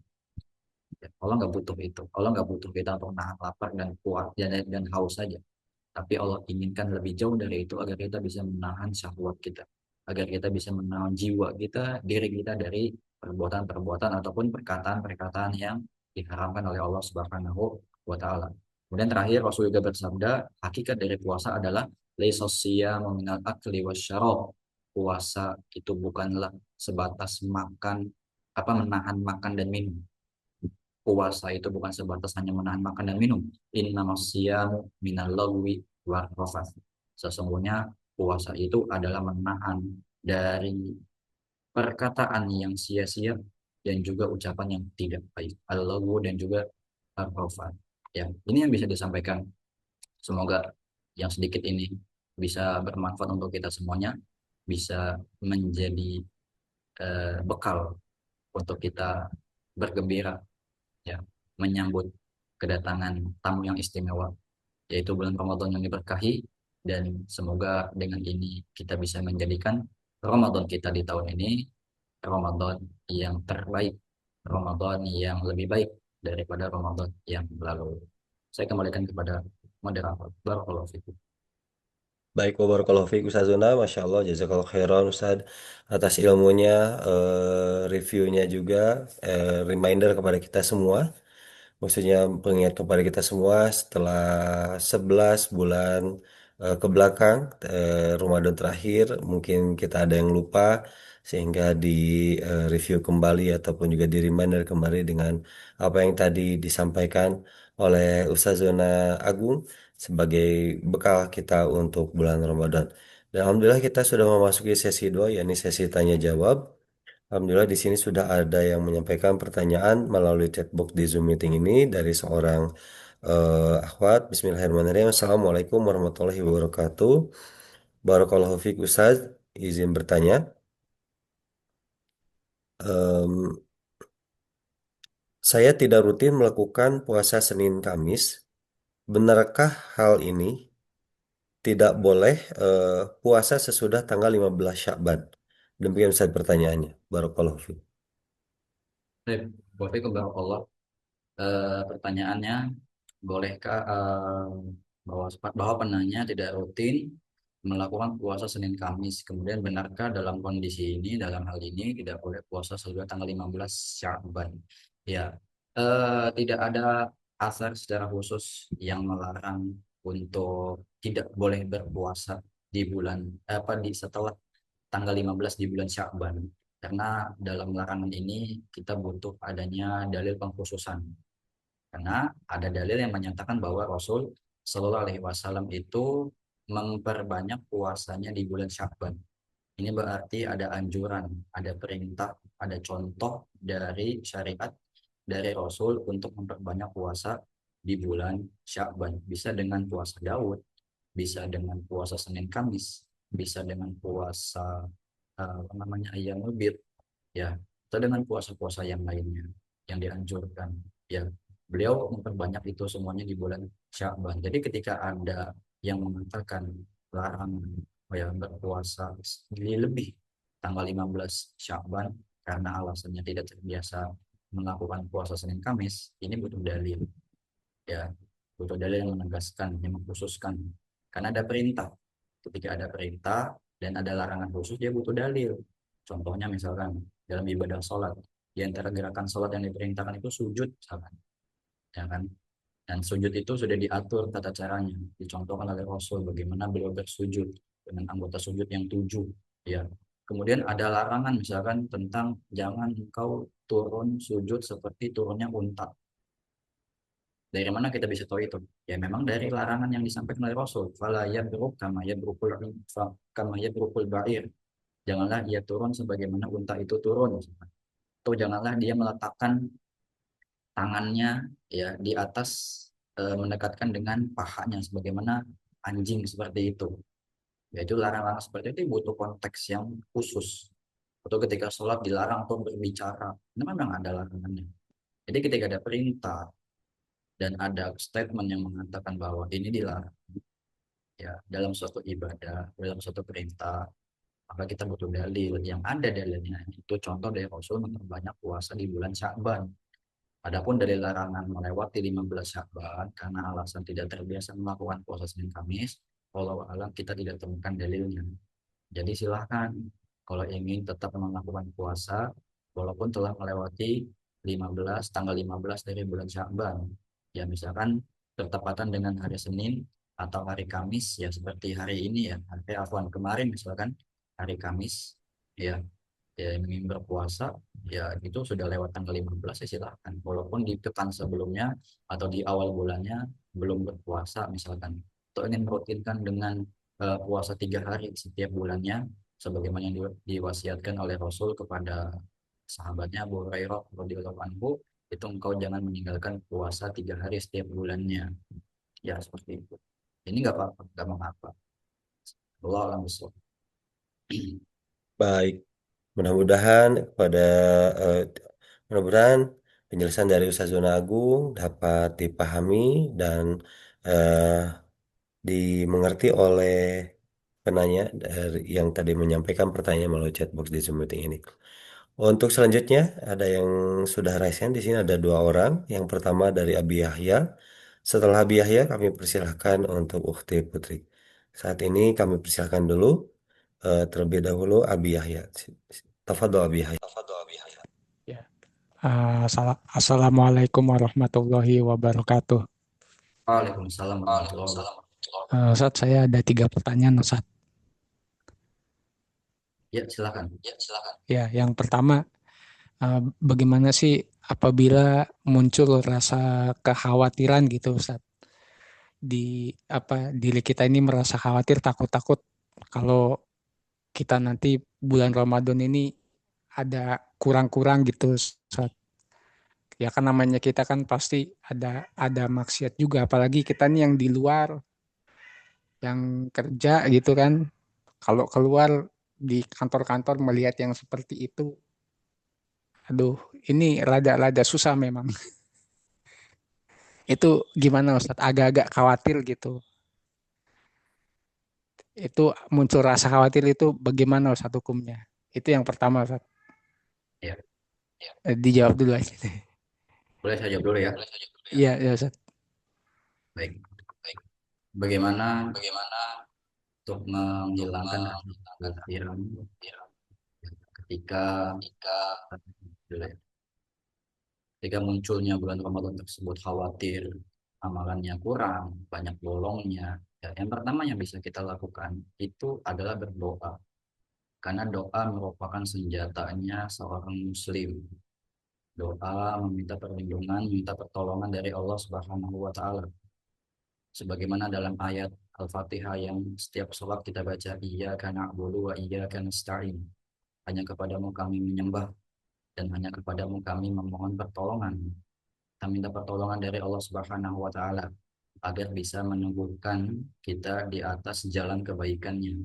Ya, Allah nggak butuh itu. Allah nggak butuh kita untuk nahan lapar dan kuat dan haus saja. Tapi Allah inginkan lebih jauh dari itu agar kita bisa menahan syahwat kita. Agar kita bisa menahan jiwa kita, diri kita dari perbuatan-perbuatan ataupun perkataan-perkataan yang diharamkan oleh Allah Subhanahu wa taala. Kemudian terakhir Rasul juga bersabda, hakikat dari puasa adalah laisa siyamu minal akli wasyarab. Puasa itu bukanlah sebatas makan menahan makan dan minum. Puasa itu bukan sebatas hanya menahan makan dan minum. Innamasyamu minal lagwi war rafath. Sesungguhnya puasa itu adalah menahan dari perkataan yang sia-sia dan juga ucapan yang tidak baik. Al-lagwu dan juga ar-rafath. Ya, ini yang bisa disampaikan. Semoga yang sedikit ini bisa bermanfaat untuk kita semuanya, bisa menjadi bekal untuk kita bergembira, ya, menyambut kedatangan tamu yang istimewa, yaitu bulan Ramadan yang diberkahi. Dan semoga dengan ini kita bisa menjadikan Ramadan kita di tahun ini Ramadan yang terbaik, Ramadan yang lebih baik daripada Ramadan yang lalu. Saya kembalikan kepada moderator. Barakallahu fikum. Baik, Barakallahu fiik Ustazuna, Masya Allah, jazakallahu khairan Ustaz atas ilmunya, reviewnya juga, reminder kepada kita semua, maksudnya pengingat kepada kita semua setelah 11 bulan ke belakang, Ramadan terakhir, mungkin kita ada yang lupa, sehingga di review kembali ataupun juga di reminder kembali dengan apa yang tadi disampaikan oleh Ustazuna Agung sebagai bekal kita untuk bulan Ramadan. Dan Alhamdulillah kita sudah memasuki sesi 2, yakni sesi tanya jawab. Alhamdulillah di sini sudah ada yang menyampaikan pertanyaan melalui chatbox di Zoom meeting ini dari seorang akhwat. Bismillahirrahmanirrahim. Assalamualaikum warahmatullahi wabarakatuh. Barakallahu fiik Ustaz. Izin bertanya. Em, saya tidak rutin melakukan puasa Senin Kamis. Benarkah hal ini? Tidak boleh puasa sesudah tanggal 15 Syakban. Demikian Ustaz pertanyaannya. Barakallahu fiik. Baik, barakallah. Pertanyaannya, bolehkah bahwa penanya tidak rutin melakukan puasa Senin Kamis? Kemudian benarkah dalam kondisi ini, dalam hal ini tidak boleh puasa sesudah tanggal 15 Sya'ban? Ya, tidak ada asar secara khusus yang melarang untuk tidak boleh berpuasa di bulan di setelah tanggal 15 di bulan Sya'ban. Karena dalam larangan ini kita butuh adanya dalil pengkhususan. Karena ada dalil yang menyatakan bahwa Rasul Shallallahu Alaihi Wasallam itu memperbanyak puasanya di bulan Sya'ban. Ini berarti ada anjuran, ada perintah, ada contoh dari syariat dari Rasul untuk memperbanyak puasa di bulan Sya'ban. Bisa dengan puasa Daud, bisa dengan puasa Senin Kamis, bisa dengan puasa apa namanya ayam bid, ya, atau dengan puasa-puasa yang lainnya yang dianjurkan. Ya, beliau memperbanyak itu semuanya di bulan Sya'ban. Jadi ketika ada yang mengatakan larangan ya berpuasa di lebih tanggal 15 Sya'ban karena alasannya tidak terbiasa melakukan puasa Senin Kamis, ini butuh dalil, ya, butuh dalil yang menegaskan, yang mengkhususkan. Karena ada perintah. Ketika ada perintah dan ada larangan khusus, dia butuh dalil. Contohnya misalkan dalam ibadah sholat, di antara gerakan sholat yang diperintahkan itu sujud, misalkan, ya kan? Dan sujud itu sudah diatur tata caranya, dicontohkan oleh Rasul bagaimana beliau bersujud dengan anggota sujud yang 7, ya. Kemudian ada larangan misalkan tentang jangan engkau turun sujud seperti turunnya unta. Dari mana kita bisa tahu itu? Ya memang dari larangan yang disampaikan oleh Rasul. Fala yabruk kama yabrukul ba'ir. Janganlah dia turun sebagaimana unta itu turun. Atau janganlah dia meletakkan tangannya ya di atas mendekatkan dengan pahanya sebagaimana anjing seperti itu. Yaitu larangan seperti itu butuh konteks yang khusus. Atau ketika sholat dilarang untuk berbicara. Ini memang ada larangannya. Jadi ketika ada perintah dan ada statement yang mengatakan bahwa ini dilarang ya dalam suatu ibadah, dalam suatu perintah, maka kita butuh dalil yang ada dalilnya. Itu contoh dari Rasul memperbanyak puasa di bulan Sya'ban. Adapun dari larangan melewati 15 Sya'ban karena alasan tidak terbiasa melakukan puasa Senin Kamis, walau alam kita tidak temukan dalilnya. Jadi silahkan kalau ingin tetap melakukan puasa walaupun telah melewati 15 tanggal 15 dari bulan Sya'ban. Ya misalkan bertepatan dengan hari Senin atau hari Kamis ya seperti hari ini ya, hari Afwan kemarin misalkan hari Kamis ya, ya ingin berpuasa ya itu sudah lewat tanggal 15 ya silahkan. Walaupun di pekan sebelumnya atau di awal bulannya belum berpuasa misalkan. Atau ingin merutinkan dengan puasa 3 hari setiap bulannya sebagaimana yang diwasiatkan oleh Rasul kepada sahabatnya Abu Hurairah radhiyallahu anhu, itu engkau jangan meninggalkan puasa 3 hari setiap bulannya, ya seperti itu. Ini nggak apa-apa, nggak mengapa. Allah alam betul. Baik, mudah-mudahan kepada eh, mudah-mudahan penjelasan dari Ustazuna Agung dapat dipahami dan eh, dimengerti oleh penanya dari yang tadi menyampaikan pertanyaan melalui chatbox di Zoom meeting ini. Untuk selanjutnya ada yang sudah raise hand di sini ada dua orang. Yang pertama dari Abi Yahya. Setelah Abi Yahya kami persilahkan untuk Ukti Putri. Saat ini kami persilahkan dulu terlebih dahulu Abi Yahya. Tafadhol Abi Yahya. Ya. Assalamualaikum warahmatullahi wabarakatuh. Waalaikumsalam warahmatullahi wabarakatuh. Ustadz, saya ada 3 pertanyaan, Ustadz. Ya silakan. Ya, yang pertama, bagaimana sih apabila muncul rasa kekhawatiran gitu, Ustadz? Diri kita ini merasa khawatir, takut-takut kalau kita nanti bulan Ramadan ini ada kurang-kurang gitu, Ustadz. Ya kan namanya kita kan pasti ada maksiat juga, apalagi kita nih yang di luar, yang kerja gitu kan. Kalau keluar di kantor-kantor melihat yang seperti itu, aduh, ini rada-rada susah memang. Itu gimana Ustadz? Agak-agak khawatir gitu. Itu muncul rasa khawatir itu bagaimana Ustadz hukumnya? Itu yang pertama Ustadz. Ya, Dijawab dulu aja. boleh saya jawab dulu ya. Iya, ya Ustadz. Baik. Bagaimana untuk menghilangkan kekhawatiran ketika ketika munculnya bulan Ramadan tersebut khawatir amalannya kurang, banyak bolongnya. Ya, yang pertama yang bisa kita lakukan itu adalah berdoa. Karena doa merupakan senjatanya seorang muslim. Doa meminta perlindungan, meminta pertolongan dari Allah Subhanahu wa taala. Sebagaimana dalam ayat Al-Fatihah yang setiap sholat kita baca, iyyaka na'budu wa iyyaka nasta'in. Hanya kepadamu kami menyembah dan hanya kepadamu kami memohon pertolongan. Kita minta pertolongan dari Allah Subhanahu wa taala agar bisa meneguhkan kita di atas jalan kebaikannya.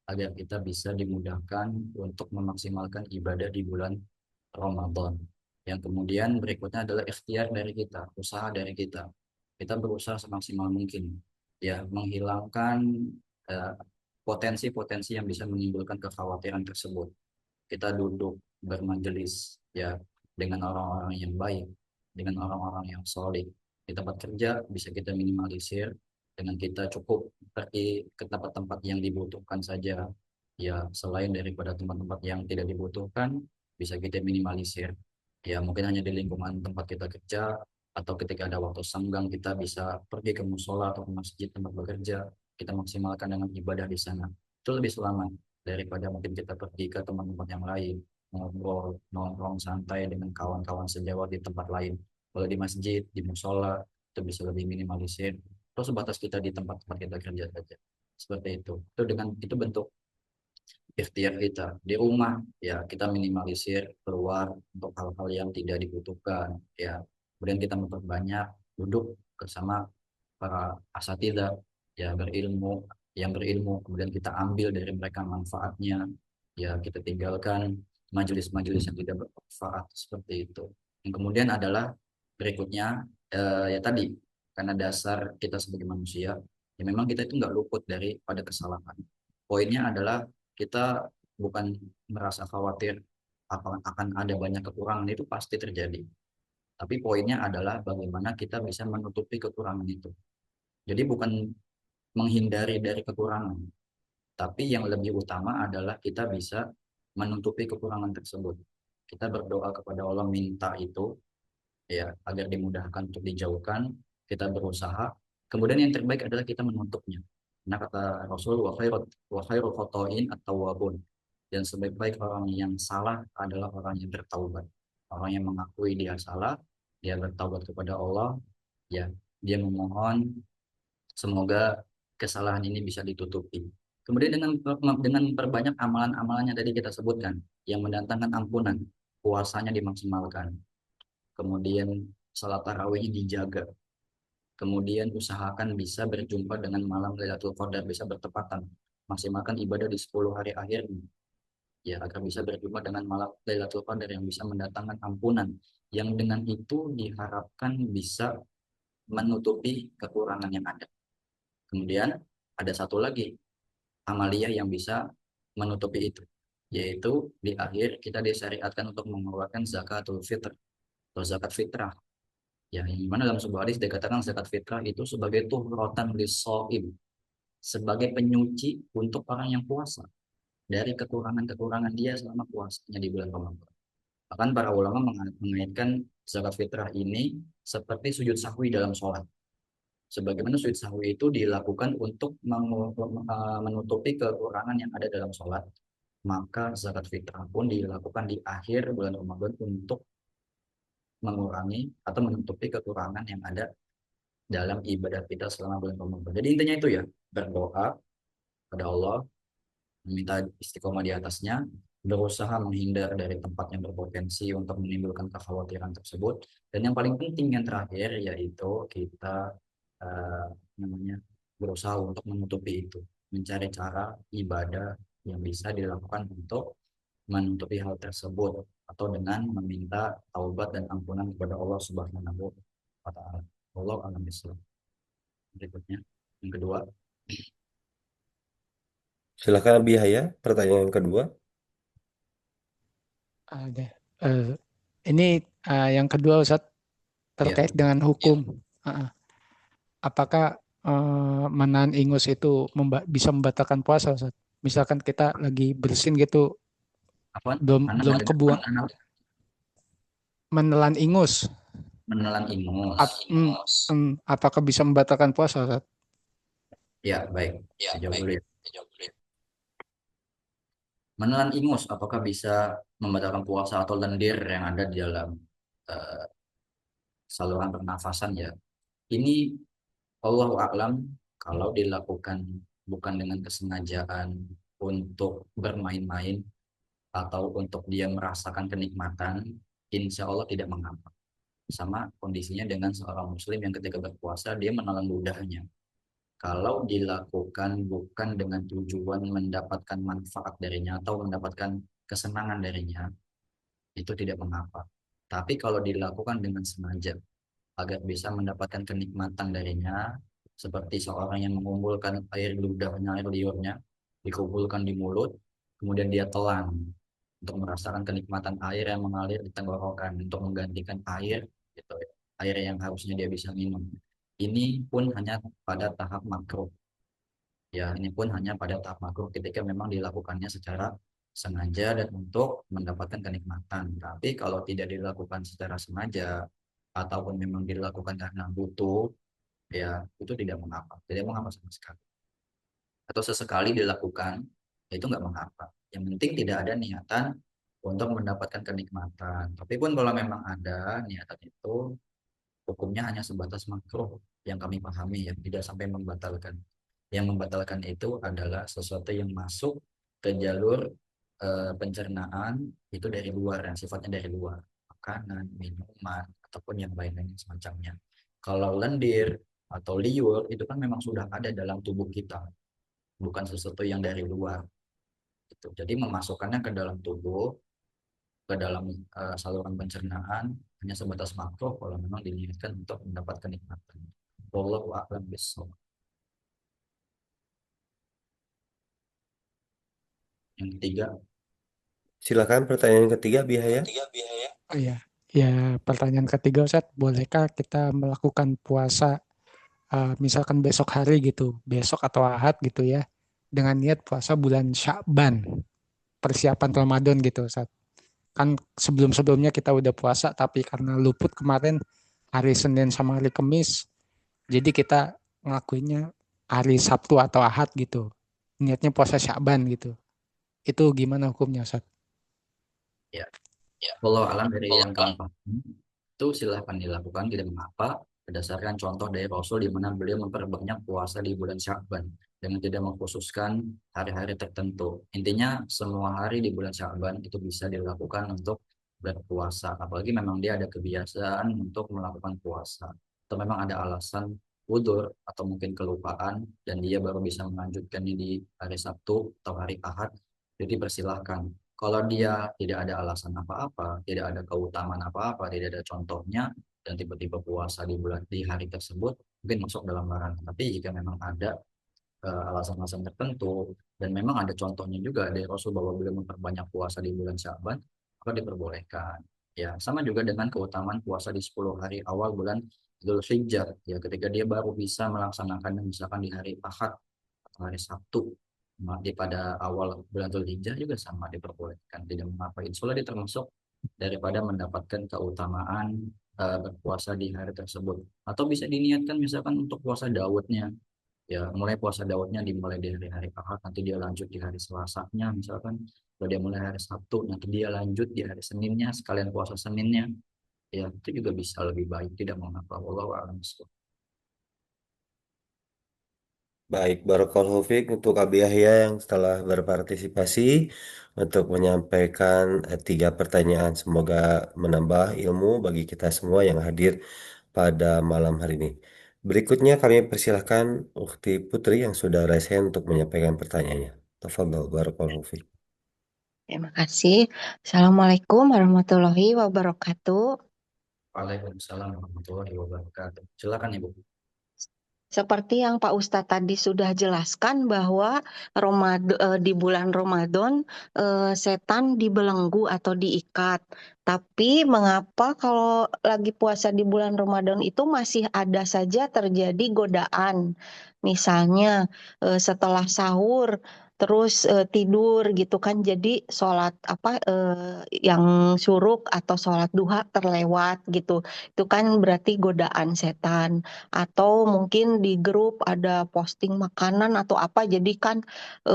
agar kita bisa dimudahkan untuk memaksimalkan ibadah di bulan Ramadan. Yang kemudian berikutnya adalah ikhtiar dari kita, usaha dari kita. Kita berusaha semaksimal mungkin, ya, menghilangkan eh, potensi-potensi yang bisa menimbulkan kekhawatiran tersebut. Kita duduk bermajelis, ya, dengan orang-orang yang baik, dengan orang-orang yang solid. Di tempat kerja bisa kita minimalisir dengan kita cukup pergi ke tempat-tempat yang dibutuhkan saja. Ya, selain daripada tempat-tempat yang tidak dibutuhkan, bisa kita minimalisir. Ya, mungkin hanya di lingkungan tempat kita kerja, atau ketika ada waktu senggang kita bisa pergi ke musola atau ke masjid tempat bekerja, kita maksimalkan dengan ibadah di sana. Itu lebih selamat daripada mungkin kita pergi ke teman-teman yang lain, ngobrol, nongkrong santai dengan kawan-kawan sejawat di tempat lain. Kalau di masjid, di musola, itu bisa lebih minimalisir. Terus sebatas kita di tempat-tempat kita kerja saja. Seperti itu. Itu dengan itu bentuk ikhtiar kita. Di rumah, ya, kita minimalisir keluar untuk hal-hal yang tidak dibutuhkan. Ya, kemudian kita memperbanyak duduk bersama para asatidzah, ya, yang berilmu, kemudian kita ambil dari mereka manfaatnya, ya, kita tinggalkan majelis-majelis yang tidak bermanfaat, seperti itu. Yang kemudian adalah berikutnya, ya tadi, karena dasar kita sebagai manusia, ya memang kita itu nggak luput dari pada kesalahan. Poinnya adalah kita bukan merasa khawatir akan ada banyak kekurangan, itu pasti terjadi. Tapi poinnya adalah bagaimana kita bisa menutupi kekurangan itu. Jadi bukan menghindari dari kekurangan, tapi yang lebih utama adalah kita bisa menutupi kekurangan tersebut. Kita berdoa kepada Allah minta itu, ya, agar dimudahkan untuk dijauhkan. Kita berusaha. Kemudian yang terbaik adalah kita menutupnya. Nah, kata Rasul, wa khairul khotoin at-tawwabun. Dan sebaik-baik orang yang salah adalah orang yang bertaubat. Orang yang mengakui dia salah, dia bertaubat kepada Allah, ya, dia memohon semoga kesalahan ini bisa ditutupi. Kemudian dengan perbanyak amalan-amalan yang tadi kita sebutkan, yang mendatangkan ampunan, puasanya dimaksimalkan, kemudian salat tarawihnya dijaga, kemudian usahakan bisa berjumpa dengan malam Lailatul Qadar, bisa bertepatan, maksimalkan ibadah di 10 hari akhirnya, ya, agar bisa berjumpa dengan malam Lailatul Qadar yang bisa mendatangkan ampunan, yang dengan itu diharapkan bisa menutupi kekurangan yang ada. Kemudian ada satu lagi amaliyah yang bisa menutupi itu, yaitu di akhir kita disyariatkan untuk mengeluarkan zakatul fitr atau zakat fitrah. Ya, yang mana dalam sebuah hadis dikatakan zakat fitrah itu sebagai tuhrotan lissoim, sebagai penyuci untuk orang yang puasa dari kekurangan-kekurangan dia selama puasanya di bulan Ramadan. Bahkan para ulama mengaitkan zakat fitrah ini seperti sujud sahwi dalam sholat. Sebagaimana sujud sahwi itu dilakukan untuk menutupi kekurangan yang ada dalam sholat, maka zakat fitrah pun dilakukan di akhir bulan Ramadan untuk mengurangi atau menutupi kekurangan yang ada dalam ibadah kita selama bulan Ramadan. Jadi intinya itu, ya, berdoa pada Allah, meminta istiqomah di atasnya, berusaha menghindar dari tempat yang berpotensi untuk menimbulkan kekhawatiran tersebut, dan yang paling penting yang terakhir yaitu kita eh, namanya berusaha untuk menutupi itu, mencari cara ibadah yang bisa dilakukan untuk menutupi hal tersebut, atau dengan meminta taubat dan ampunan kepada Allah Subhanahu wa taala. Allah alam bisawab. Berikutnya, yang kedua. Silakan Bihaya, pertanyaan yang kedua. Ada. Eh, ini yang kedua Ustaz Ya, terkait dengan hukum. Ah, apakah menahan ingus itu bisa membatalkan puasa Ustaz? Misalkan kita lagi bersin gitu, apa, belum mana belum kebuang, mana menelan ingus. menelan ingus. Apakah bisa membatalkan puasa Ustaz? Ya, baik. Dijawab dulu, ya. Menelan ingus apakah bisa membatalkan puasa atau lendir yang ada di dalam eh, saluran pernafasan, ya? Ini Allahu a'lam, kalau dilakukan bukan dengan kesengajaan untuk bermain-main atau untuk dia merasakan kenikmatan, insya Allah tidak mengapa. Sama kondisinya dengan seorang muslim yang ketika berpuasa dia menelan ludahnya. Kalau dilakukan bukan dengan tujuan mendapatkan manfaat darinya atau mendapatkan kesenangan darinya, itu tidak mengapa. Tapi kalau dilakukan dengan sengaja, agar bisa mendapatkan kenikmatan darinya, seperti seorang yang mengumpulkan air ludahnya, air liurnya, dikumpulkan di mulut, kemudian dia telan untuk merasakan kenikmatan air yang mengalir di tenggorokan untuk menggantikan air, gitu, ya, air yang harusnya dia bisa minum. Ini pun hanya pada tahap makruh. Ya, ini pun hanya pada tahap makruh ketika memang dilakukannya secara sengaja dan untuk mendapatkan kenikmatan. Tapi kalau tidak dilakukan secara sengaja ataupun memang dilakukan karena butuh, ya itu tidak mengapa, tidak mengapa sama sekali. Atau sesekali dilakukan, ya itu nggak mengapa. Yang penting tidak ada niatan untuk mendapatkan kenikmatan. Tapi pun kalau memang ada niatan itu, hukumnya hanya sebatas makruh yang kami pahami, ya tidak sampai membatalkan. Yang membatalkan itu adalah sesuatu yang masuk ke jalur pencernaan itu dari luar, yang sifatnya dari luar, makanan, minuman, ataupun yang lain-lain semacamnya. Kalau lendir atau liur itu kan memang sudah ada dalam tubuh kita, bukan sesuatu yang dari luar. Gitu. Jadi memasukkannya ke dalam tubuh, ke dalam saluran pencernaan hanya sebatas makruh kalau memang diniatkan untuk mendapat kenikmatan. Wallahu a'lam bishawab. Yang ketiga, Silakan pertanyaan ketiga, Bihaya. Oh iya, ya pertanyaan ketiga Ustadz, bolehkah kita melakukan puasa misalkan besok hari gitu, besok atau Ahad gitu ya, dengan niat puasa bulan Sya'ban, persiapan Ramadan gitu Ustadz. Kan sebelum-sebelumnya kita udah puasa, tapi karena luput kemarin hari Senin sama hari Kamis, jadi kita ngelakuinnya hari Sabtu atau Ahad gitu. Niatnya puasa Sya'ban gitu. Itu gimana hukumnya Ustadz? ya, kalau alam dari yang kami pahami, itu silahkan dilakukan, tidak mengapa, berdasarkan contoh dari Rasul di mana beliau memperbanyak puasa di bulan Sya'ban dengan tidak mengkhususkan hari-hari tertentu. Intinya semua hari di bulan Sya'ban itu bisa dilakukan untuk berpuasa, apalagi memang dia ada kebiasaan untuk melakukan puasa, atau memang ada alasan udur atau mungkin kelupaan dan dia baru bisa melanjutkannya di hari Sabtu atau hari Ahad, jadi persilahkan. Kalau dia tidak ada alasan apa-apa, tidak ada keutamaan apa-apa, tidak ada contohnya, dan tiba-tiba puasa di bulan di hari tersebut, mungkin masuk dalam larangan. Tapi jika memang ada alasan-alasan tertentu, dan memang ada contohnya juga dari Rasul bahwa beliau memperbanyak puasa di bulan Syaban, maka diperbolehkan. Ya, sama juga dengan keutamaan puasa di 10 hari awal bulan Dzulhijjah. Ya, ketika dia baru bisa melaksanakannya misalkan di hari Ahad atau hari Sabtu, di pada awal bulan Dzulhijjah juga sama diperbolehkan, tidak mengapa. Insya Allah dia termasuk daripada mendapatkan keutamaan berpuasa di hari tersebut. Atau bisa diniatkan misalkan untuk puasa Daudnya, ya mulai puasa Daudnya dimulai di hari-hari Ahad, nanti dia lanjut di hari Selasanya misalkan, kalau dia mulai hari Sabtu nanti dia lanjut di hari Seninnya, sekalian puasa Seninnya, ya itu juga bisa lebih baik, tidak mengapa. Wallahu a'lam bishawab. Baik, Barakallahu Fiik untuk Abi Yahya yang setelah berpartisipasi untuk menyampaikan tiga pertanyaan. Semoga menambah ilmu bagi kita semua yang hadir pada malam hari ini. Berikutnya kami persilahkan Ukti Putri yang sudah resen untuk menyampaikan pertanyaannya. Tafadhol, Barakallahu Fiik. Terima kasih. Assalamualaikum warahmatullahi wabarakatuh. Waalaikumsalam warahmatullahi wabarakatuh. Silakan Ibu. Seperti yang Pak Ustadz tadi sudah jelaskan bahwa di bulan Ramadan setan dibelenggu atau diikat. Tapi mengapa kalau lagi puasa di bulan Ramadan itu masih ada saja terjadi godaan? Misalnya setelah sahur terus tidur gitu kan, jadi sholat yang syuruk atau sholat duha terlewat gitu. Itu kan berarti godaan setan. Atau mungkin di grup ada posting makanan atau apa, jadi kan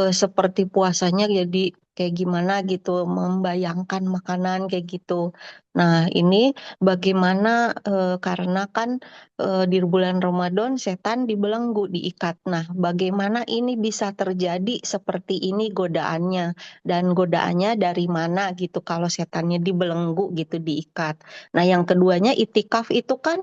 seperti puasanya jadi kayak gimana gitu, membayangkan makanan kayak gitu. Nah, ini bagaimana karena kan di bulan Ramadan setan dibelenggu, diikat. Nah, bagaimana ini bisa terjadi seperti ini godaannya dan godaannya dari mana gitu kalau setannya dibelenggu gitu, diikat. Nah, yang keduanya itikaf itu kan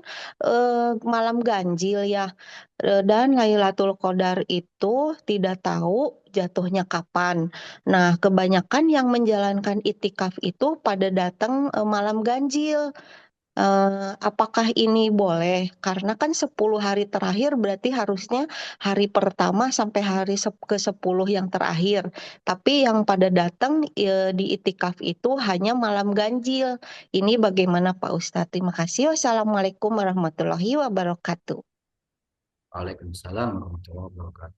malam ganjil ya. Dan Lailatul Qadar itu tidak tahu jatuhnya kapan. Nah, kebanyakan yang menjalankan itikaf itu pada datang malam ganjil. Apakah ini boleh? Karena kan 10 hari terakhir berarti harusnya hari pertama sampai hari ke-10 yang terakhir. Tapi yang pada datang di itikaf itu hanya malam ganjil. Ini bagaimana Pak Ustadz? Terima kasih. Wassalamualaikum warahmatullahi wabarakatuh. Waalaikumsalam warahmatullahi wabarakatuh.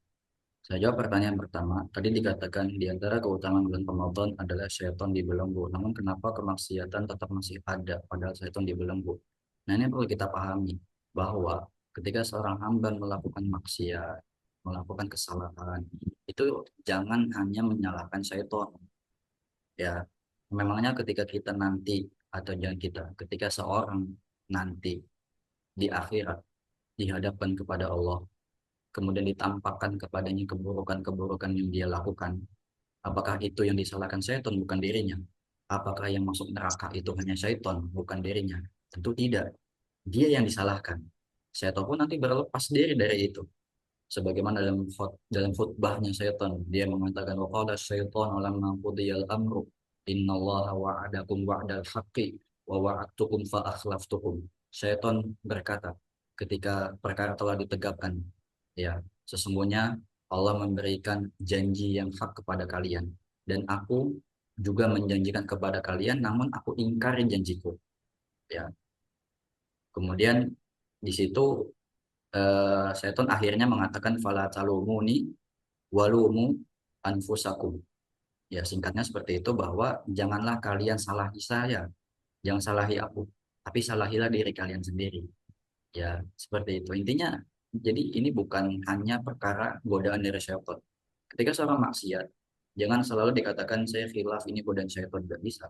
Saya jawab pertanyaan pertama. Tadi dikatakan di antara keutamaan bulan Ramadan adalah syaitan dibelenggu. Namun kenapa kemaksiatan tetap masih ada padahal syaitan dibelenggu? Nah, ini perlu kita pahami bahwa ketika seorang hamba melakukan maksiat, melakukan kesalahan, itu jangan hanya menyalahkan syaitan. Ya, memangnya ketika kita nanti atau jangan kita, ketika seorang nanti di akhirat dihadapkan kepada Allah, kemudian ditampakkan kepadanya keburukan-keburukan yang dia lakukan. Apakah itu yang disalahkan syaitan, bukan dirinya? Apakah yang masuk neraka itu hanya syaitan, bukan dirinya? Tentu tidak. Dia yang disalahkan. Syaitan pun nanti berlepas diri dari itu. Sebagaimana dalam khutbahnya syaitan, dia mengatakan waqala syaitan lamma qudiyal amru innallaha wa'adakum wa'dal haqqi wa wa'adtukum fa akhlaftukum. Syaitan berkata ketika perkara telah ditegakkan, ya, sesungguhnya Allah memberikan janji yang hak kepada kalian dan aku juga menjanjikan kepada kalian namun aku ingkari janjiku, ya. Kemudian di situ Seton akhirnya mengatakan fala talumuni walumu anfusakum. Ya, singkatnya seperti itu bahwa janganlah kalian salahi saya, jangan salahi aku, tapi salahilah diri kalian sendiri. Ya, seperti itu. Intinya, jadi ini bukan hanya perkara godaan dari syaitan. Ketika seorang maksiat, jangan selalu dikatakan saya khilaf ini godaan syaitan, tidak bisa.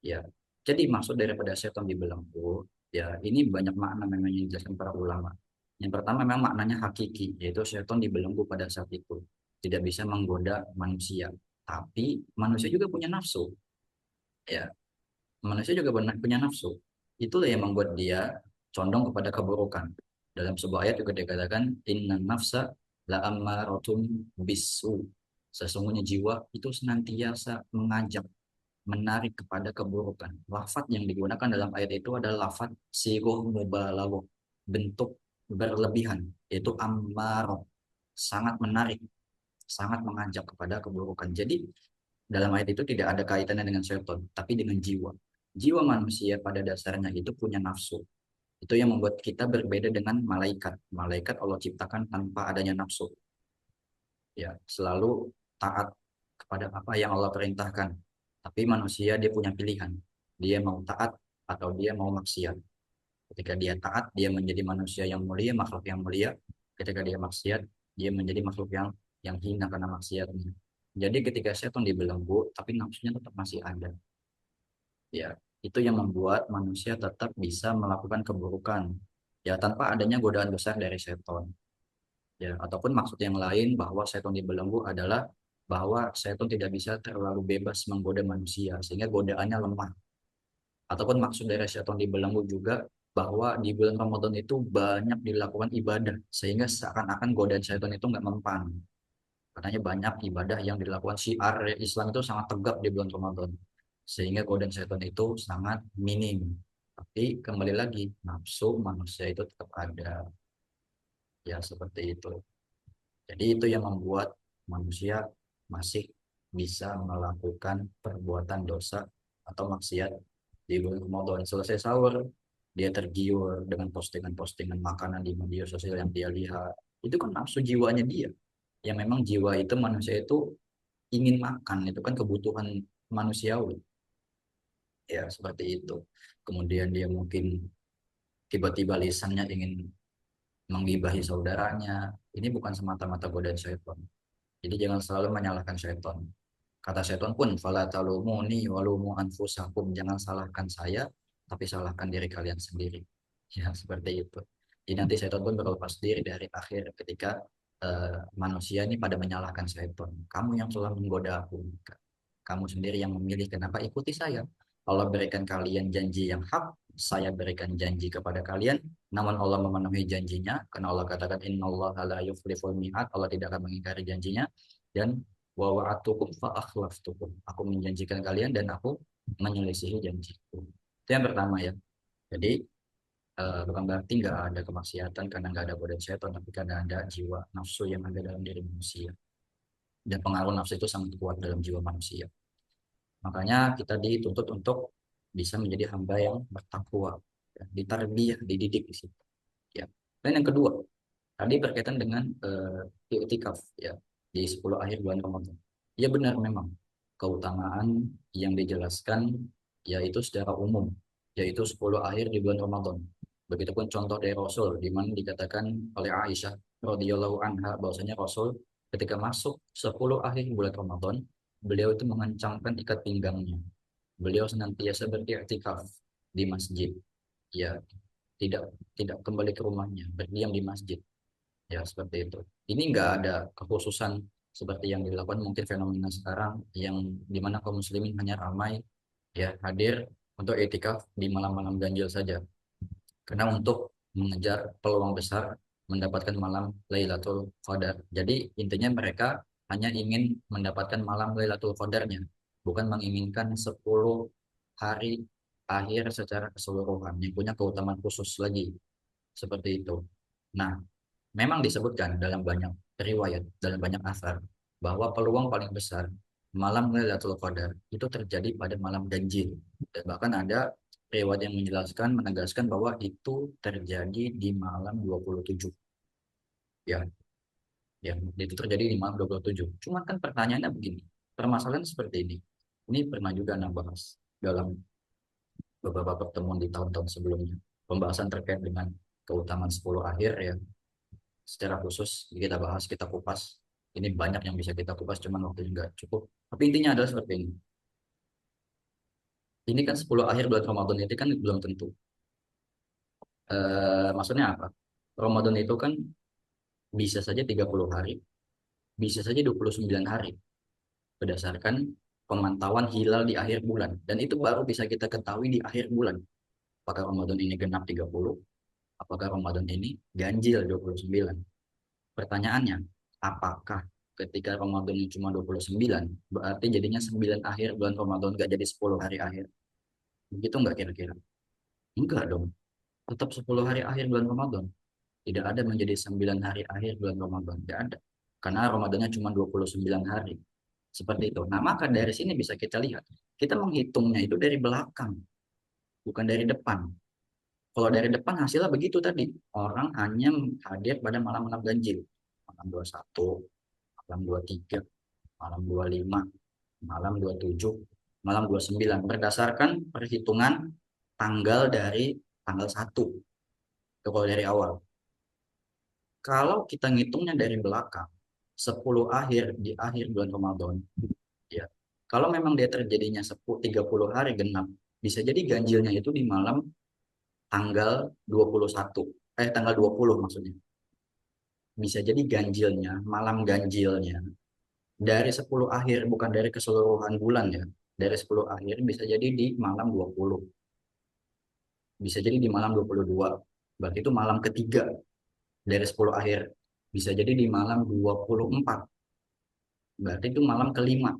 Ya, jadi maksud daripada syaitan dibelenggu, ya ini banyak makna memang yang dijelaskan para ulama. Yang pertama memang maknanya hakiki, yaitu syaitan dibelenggu pada saat itu. Tidak bisa menggoda manusia. Tapi manusia juga punya nafsu. Ya, manusia juga punya nafsu. Itulah yang membuat dia condong kepada keburukan. Dalam sebuah ayat juga dikatakan, inna nafsa la ammaratun bisu. Sesungguhnya jiwa itu senantiasa mengajak, menarik kepada keburukan. Lafaz yang digunakan dalam ayat itu adalah lafaz sigoh mubalaghah, bentuk berlebihan, yaitu ammaro, sangat menarik, sangat mengajak kepada keburukan. Jadi dalam ayat itu tidak ada kaitannya dengan syaitan, tapi dengan jiwa. Jiwa manusia pada dasarnya itu punya nafsu. Itu yang membuat kita berbeda dengan malaikat. Malaikat Allah ciptakan tanpa adanya nafsu. Ya, selalu taat kepada apa yang Allah perintahkan. Tapi manusia dia punya pilihan. Dia mau taat atau dia mau maksiat. Ketika dia taat, dia menjadi manusia yang mulia, makhluk yang mulia. Ketika dia maksiat, dia menjadi makhluk yang hina karena maksiatnya. Jadi ketika setan dibelenggu, tapi nafsunya tetap masih ada. Ya, itu yang membuat manusia tetap bisa melakukan keburukan. Ya, tanpa adanya godaan besar dari setan. Ya, ataupun maksud yang lain bahwa setan dibelenggu adalah bahwa setan tidak bisa terlalu bebas menggoda manusia sehingga godaannya lemah. Ataupun maksud dari setan dibelenggu juga bahwa di bulan Ramadan itu banyak dilakukan ibadah sehingga seakan-akan godaan setan itu nggak mempan. Katanya banyak ibadah yang dilakukan, syiar Islam itu sangat tegap di bulan Ramadan sehingga godaan setan itu sangat minim. Tapi kembali lagi nafsu manusia itu tetap ada. Ya, seperti itu. Jadi itu yang membuat manusia masih bisa melakukan perbuatan dosa atau maksiat di bulan Ramadan. Selesai sahur, dia tergiur dengan postingan-postingan makanan di media sosial yang dia lihat. Itu kan nafsu jiwanya dia. Yang memang jiwa itu manusia itu ingin makan, itu kan kebutuhan manusiawi. Ya, seperti itu. Kemudian dia mungkin tiba-tiba lisannya ingin menggibahi saudaranya. Ini bukan semata-mata godaan syaitan. Jadi jangan selalu menyalahkan syaitan. Kata setan pun, fala talumuni walumu anfusakum, jangan salahkan saya, tapi salahkan diri kalian sendiri. Ya, seperti itu. Jadi nanti setan pun berlepas diri dari akhir ketika manusia ini pada menyalahkan setan. Kamu yang telah menggoda aku. Kamu sendiri yang memilih, kenapa ikuti saya? Allah berikan kalian janji yang hak, saya berikan janji kepada kalian, namun Allah memenuhi janjinya, karena Allah katakan innallaha la yukhliful mi'ad, Allah tidak akan mengingkari janjinya, dan wa wa'atukum fa akhlaftukum. Aku menjanjikan kalian dan aku menyelisihi janjiku. Itu yang pertama ya. Jadi bukan berarti nggak ada kemaksiatan karena nggak ada godaan setan, tapi karena ada jiwa nafsu yang ada dalam diri manusia. Dan pengaruh nafsu itu sangat kuat dalam jiwa manusia. Makanya kita dituntut untuk bisa menjadi hamba yang bertakwa, ya, ditarbiyah, dididik di situ. Ya. Dan yang kedua, tadi berkaitan dengan i'tikaf ya di 10 akhir bulan Ramadan. Ya benar memang keutamaan yang dijelaskan yaitu secara umum, yaitu 10 akhir di bulan Ramadan. Begitupun contoh dari Rasul di mana dikatakan oleh Aisyah radhiyallahu anha bahwasanya Rasul ketika masuk 10 akhir bulan Ramadan, beliau itu mengencangkan ikat pinggangnya. Beliau senantiasa beriktikaf di masjid. Ya, tidak tidak kembali ke rumahnya, berdiam di masjid. Ya, seperti itu. Ini nggak ada kekhususan seperti yang dilakukan mungkin fenomena sekarang yang dimana kaum muslimin hanya ramai ya hadir untuk etikaf di malam-malam ganjil saja. Karena untuk mengejar peluang besar mendapatkan malam Lailatul Qadar. Jadi intinya mereka hanya ingin mendapatkan malam Lailatul Qadarnya, bukan menginginkan 10 hari akhir secara keseluruhan yang punya keutamaan khusus lagi. Seperti itu. Nah, memang disebutkan dalam banyak riwayat, dalam banyak asar, bahwa peluang paling besar malam Lailatul Qadar itu terjadi pada malam ganjil. Dan bahkan ada riwayat yang menjelaskan, menegaskan bahwa itu terjadi di malam 27. Ya, ya, itu terjadi di malam 27. Cuman kan pertanyaannya begini, permasalahan seperti ini. Ini pernah juga Anda bahas dalam beberapa pertemuan di tahun-tahun sebelumnya. Pembahasan terkait dengan keutamaan 10 akhir ya secara khusus kita bahas, kita kupas. Ini banyak yang bisa kita kupas, cuman waktu nggak cukup. Tapi intinya adalah seperti ini. Ini kan 10 akhir bulan Ramadan itu kan belum tentu. Maksudnya apa? Ramadan itu kan bisa saja 30 hari, bisa saja 29 hari. Berdasarkan pemantauan hilal di akhir bulan. Dan itu baru bisa kita ketahui di akhir bulan. Apakah Ramadan ini genap 30? Apakah Ramadan ini ganjil 29? Pertanyaannya, apakah ketika Ramadan cuma 29, berarti jadinya 9 akhir bulan Ramadan, gak jadi 10 hari akhir? Begitu nggak kira-kira? Enggak dong. Tetap 10 hari akhir bulan Ramadan. Tidak ada menjadi 9 hari akhir bulan Ramadan. Tidak ada. Karena Ramadannya cuma 29 hari. Seperti itu. Nah, maka dari sini bisa kita lihat. Kita menghitungnya itu dari belakang. Bukan dari depan. Kalau dari depan hasilnya begitu tadi. Orang hanya hadir pada malam-malam ganjil. Malam 21, malam 23, malam 25, malam 27, malam 29 berdasarkan perhitungan tanggal dari tanggal 1. Itu kalau dari awal. Kalau kita ngitungnya dari belakang, 10 akhir di akhir bulan Ramadan, ya. Kalau memang dia terjadinya 30 hari genap, bisa jadi ganjilnya itu di malam tanggal 21. Tanggal 20 maksudnya. Bisa jadi ganjilnya, malam ganjilnya dari 10 akhir, bukan dari keseluruhan bulan ya. Dari 10 akhir bisa jadi di malam 20. Bisa jadi di malam 22. Berarti itu malam ketiga dari 10 akhir. Bisa jadi di malam 24. Berarti itu malam kelima.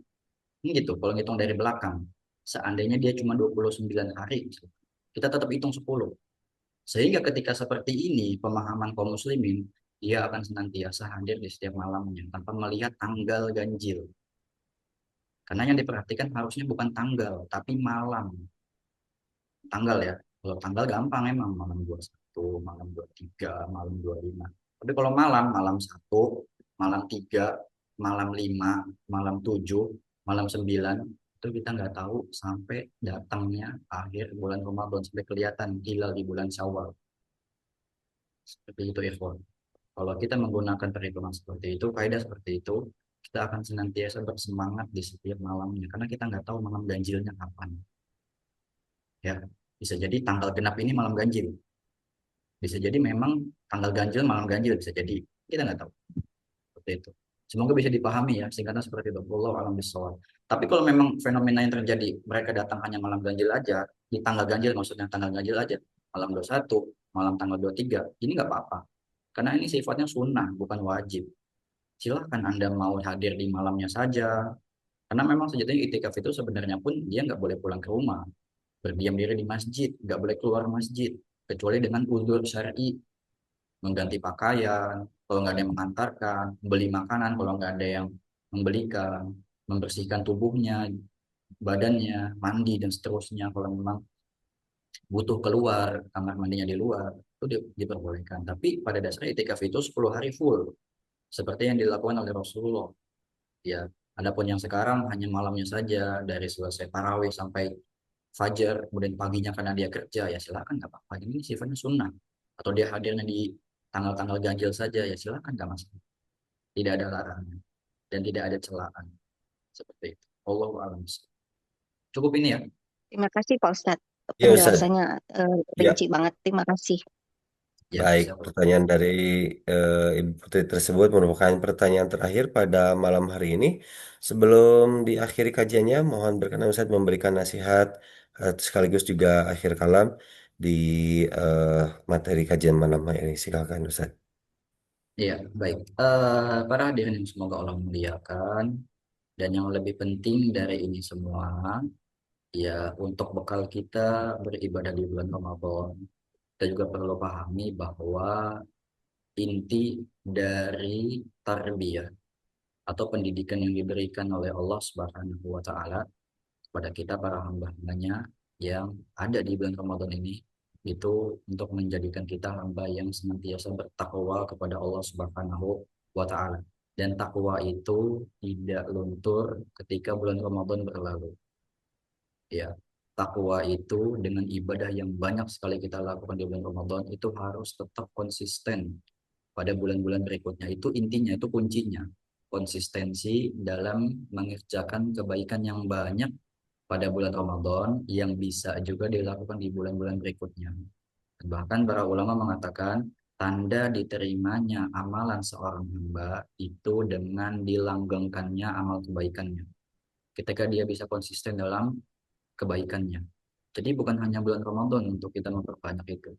Ini gitu kalau ngitung dari belakang. Seandainya dia cuma 29 hari, kita tetap hitung 10. Sehingga ketika seperti ini, pemahaman kaum muslimin, dia akan senantiasa hadir di setiap malamnya tanpa melihat tanggal ganjil. Karena yang diperhatikan harusnya bukan tanggal, tapi malam. Tanggal ya. Kalau tanggal gampang emang malam 21, malam 23, malam 25. Tapi kalau malam, malam 1, malam 3, malam 5, malam 7, malam 9, itu kita nggak tahu sampai datangnya akhir bulan Ramadan, sampai kelihatan hilal di bulan Syawal. Seperti itu, Ikhwan. Kalau kita menggunakan perhitungan seperti itu, kaidah seperti itu, kita akan senantiasa bersemangat di setiap malamnya karena kita nggak tahu malam ganjilnya kapan. Ya, bisa jadi tanggal genap ini malam ganjil, bisa jadi memang tanggal ganjil malam ganjil, bisa jadi kita nggak tahu. Seperti itu. Semoga bisa dipahami ya, singkatnya seperti itu. Wallahu a'lam bishawab. Tapi kalau memang fenomena yang terjadi, mereka datang hanya malam ganjil aja, di tanggal ganjil maksudnya tanggal ganjil aja, malam 21, malam tanggal 23, ini nggak apa-apa. Karena ini sifatnya sunnah, bukan wajib. Silahkan Anda mau hadir di malamnya saja. Karena memang sejatinya itikaf itu sebenarnya pun dia nggak boleh pulang ke rumah. Berdiam diri di masjid, nggak boleh keluar masjid. Kecuali dengan uzur syar'i, mengganti pakaian, kalau nggak ada yang mengantarkan, beli makanan, kalau nggak ada yang membelikan, membersihkan tubuhnya, badannya, mandi dan seterusnya. Kalau memang butuh keluar, kamar mandinya di luar, itu diperbolehkan. Tapi pada dasarnya itikaf itu 10 hari full, seperti yang dilakukan oleh Rasulullah. Ya, adapun yang sekarang hanya malamnya saja, dari selesai tarawih sampai fajar, kemudian paginya karena dia kerja, ya silakan nggak apa-apa. Ini sifatnya sunnah. Atau dia hadirnya di tanggal-tanggal ganjil saja, ya silakan nggak masalah. Tidak ada larangan dan tidak ada celaan seperti itu. Allahu a'lam. Cukup ini ya. Terima kasih Pak Ustadz. Ya Ustaz, Penjelasannya ya rinci banget. Terima kasih. Ya, baik. siapa? Pertanyaan dari Ibu Putri tersebut merupakan pertanyaan terakhir pada malam hari ini. Sebelum diakhiri kajiannya, mohon berkenan Ustaz memberikan nasihat sekaligus juga akhir kalam di eh, materi kajian malam hari ini. Silakan Ustaz. Iya, baik. Para hadirin yang semoga Allah muliakan, dan yang lebih penting dari ini semua, ya untuk bekal kita beribadah di bulan Ramadan, kita juga perlu pahami bahwa inti dari tarbiyah atau pendidikan yang diberikan oleh Allah Subhanahu wa taala kepada kita para hamba-hambanya yang ada di bulan Ramadan ini itu untuk menjadikan kita hamba yang senantiasa bertakwa kepada Allah Subhanahu wa taala. Dan takwa itu tidak luntur ketika bulan Ramadan berlalu. Ya, takwa itu dengan ibadah yang banyak sekali kita lakukan di bulan Ramadan itu harus tetap konsisten pada bulan-bulan berikutnya. Itu intinya, itu kuncinya. Konsistensi dalam mengerjakan kebaikan yang banyak pada bulan Ramadan yang bisa juga dilakukan di bulan-bulan berikutnya. Bahkan para ulama mengatakan tanda diterimanya amalan seorang hamba itu dengan dilanggengkannya amal kebaikannya. Ketika dia bisa konsisten dalam kebaikannya. Jadi bukan hanya bulan Ramadan untuk kita memperbanyak itu.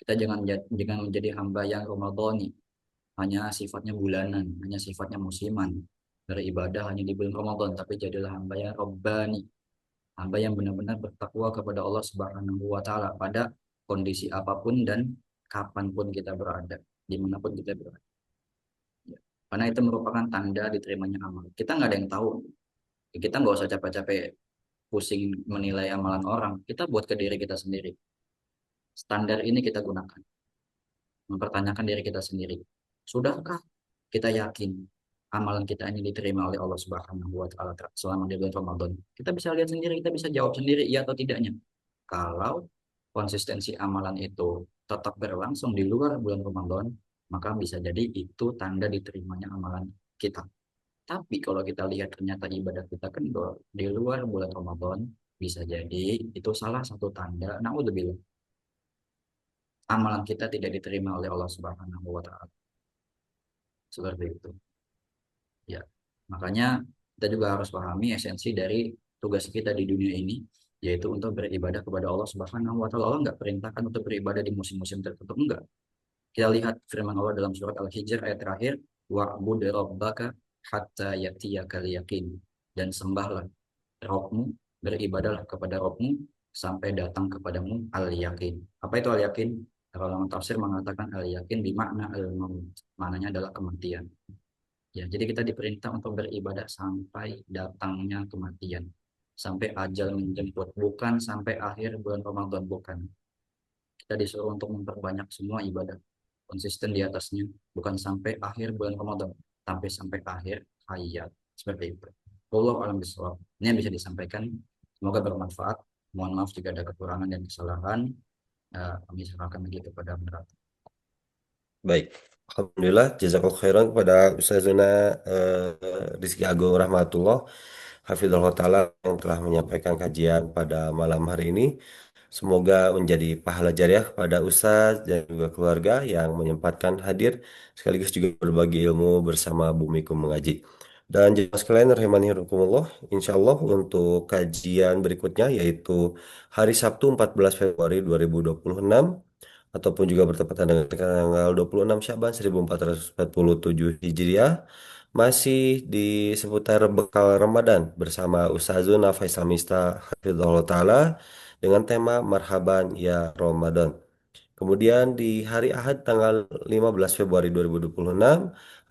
Kita jangan menjadi hamba yang Ramadhani, hanya sifatnya bulanan, hanya sifatnya musiman. Beribadah hanya di bulan Ramadan, tapi jadilah hamba yang Rabbani, hamba yang benar-benar bertakwa kepada Allah Subhanahu wa taala pada kondisi apapun dan kapanpun kita berada, dimanapun kita berada. Ya. Karena itu merupakan tanda diterimanya amal. Kita nggak ada yang tahu. Kita nggak usah capek-capek pusing menilai amalan orang. Kita buat ke diri kita sendiri. Standar ini kita gunakan. Mempertanyakan diri kita sendiri. Sudahkah kita yakin amalan kita ini diterima oleh Allah Subhanahu wa taala selama di bulan Ramadan? Kita bisa lihat sendiri, kita bisa jawab sendiri iya atau tidaknya. Kalau konsistensi amalan itu tetap berlangsung di luar bulan Ramadan, maka bisa jadi itu tanda diterimanya amalan kita. Tapi kalau kita lihat ternyata ibadah kita kendor di luar bulan Ramadan, bisa jadi itu salah satu tanda, naudzubillah, amalan kita tidak diterima oleh Allah Subhanahu wa taala. Seperti itu. Ya. Makanya kita juga harus pahami esensi dari tugas kita di dunia ini, yaitu untuk beribadah kepada Allah Subhanahu wa taala. Allah nggak perintahkan untuk beribadah di musim-musim tertentu, enggak. Kita lihat firman Allah dalam surat Al-Hijr ayat terakhir, wa'bud rabbaka hatta yatiyakal yaqin, dan sembahlah Rabbmu, beribadahlah kepada Rabbmu sampai datang kepadamu al-yakin. Apa itu al-yakin? Kalau tafsir mengatakan al-yakin bermakna al-maut, maknanya adalah kematian. Ya, jadi kita diperintah untuk beribadah sampai datangnya kematian, sampai ajal menjemput, bukan sampai akhir bulan Ramadan, bukan. Kita disuruh untuk memperbanyak semua ibadah, konsisten di atasnya, bukan sampai akhir bulan Ramadan, tapi sampai akhir hayat. Seperti itu. Wallahu a'lam bishawab. Ini yang bisa disampaikan. Semoga bermanfaat. Mohon maaf jika ada kekurangan dan kesalahan. Kami serahkan lagi kepada moderator. Baik. Alhamdulillah, jazakallahu khairan kepada Ustazuna Rizky Agung Rahmatullah Hafizullah Ta'ala yang telah menyampaikan kajian pada malam hari ini. Semoga menjadi pahala jariah kepada Ustaz dan juga keluarga yang menyempatkan hadir sekaligus juga berbagi ilmu bersama Bumiku Mengaji. Dan jemaah sekalian rahimani rahimakumullah, insya Allah untuk kajian berikutnya yaitu hari Sabtu 14 Februari 2026 ataupun juga bertepatan dengan tanggal 26 Syaban 1447 Hijriah masih di seputar bekal Ramadan bersama Ustazuna Faisal Mista Hafizahullah Ta'ala dengan tema Marhaban Ya Ramadan. Kemudian di hari Ahad tanggal 15 Februari 2026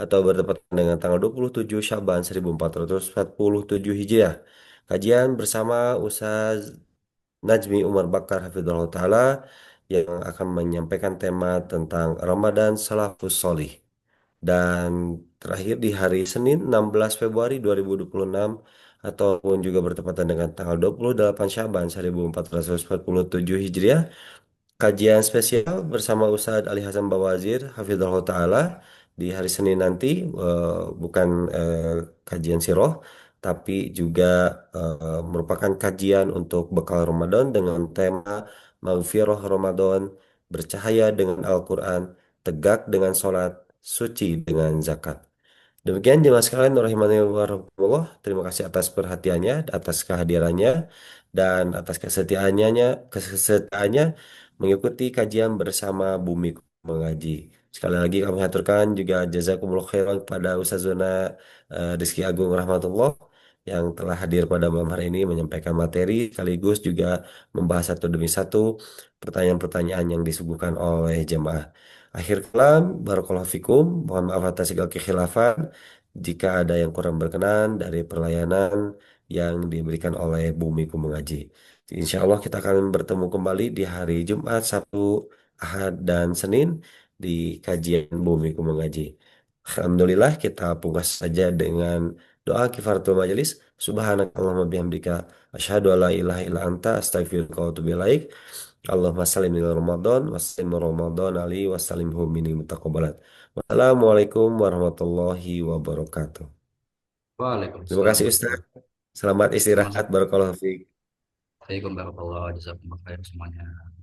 atau bertepatan dengan tanggal 27 Syaban 1447 Hijriah. Kajian bersama Ustaz Najmi Umar Bakar Hafizahullah Ta'ala yang akan menyampaikan tema tentang Ramadan Salafus Solih. Dan terakhir di hari Senin 16 Februari 2026 ataupun juga bertepatan dengan tanggal 28 Syaban 1447 Hijriah, kajian spesial bersama Ustadz Ali Hasan Bawazir Hafizahullah Ta'ala di hari Senin nanti, bukan kajian siroh tapi juga merupakan kajian untuk bekal Ramadan dengan tema Maghfirah Ramadan, bercahaya dengan Al-Quran, tegak dengan sholat, suci dengan zakat. Demikian jemaah sekalian rahimani wa rahimakumullah. Terima kasih atas perhatiannya, atas kehadirannya dan atas kesetiaannya mengikuti kajian bersama Bumi Mengaji. Sekali lagi kami aturkan juga jazakumullah khairan kepada Ustazuna Rizky Agung Rahmatullah yang telah hadir pada malam hari ini menyampaikan materi sekaligus juga membahas satu demi satu pertanyaan-pertanyaan yang disuguhkan oleh jemaah. Akhir kalam, barakallahu fikum. Mohon maaf atas segala kekhilafan jika ada yang kurang berkenan dari perlayanan yang diberikan oleh Bumiku Mengaji. Insya Allah kita akan bertemu kembali di hari Jumat, Sabtu, Ahad, dan Senin di kajian Bumiku Mengaji. Alhamdulillah kita pungkas saja dengan doa kifaratul majelis. Subhanakallahumma bihamdika asyhadu alla ilaha illa anta astaghfiruka wa atubu ilaik. Allahumma salim min Ramadan wa salim Ramadan ali wa salimhu minni mutaqabbalan. Wassalamualaikum warahmatullahi wabarakatuh. Terima Waalaikumsalam kasih Ustaz. warahmatullahi Selamat wabarakatuh. istirahat. Barakallahu fiik. Assalamualaikum warahmatullahi wabarakatuh. Jazakumullah khair semuanya.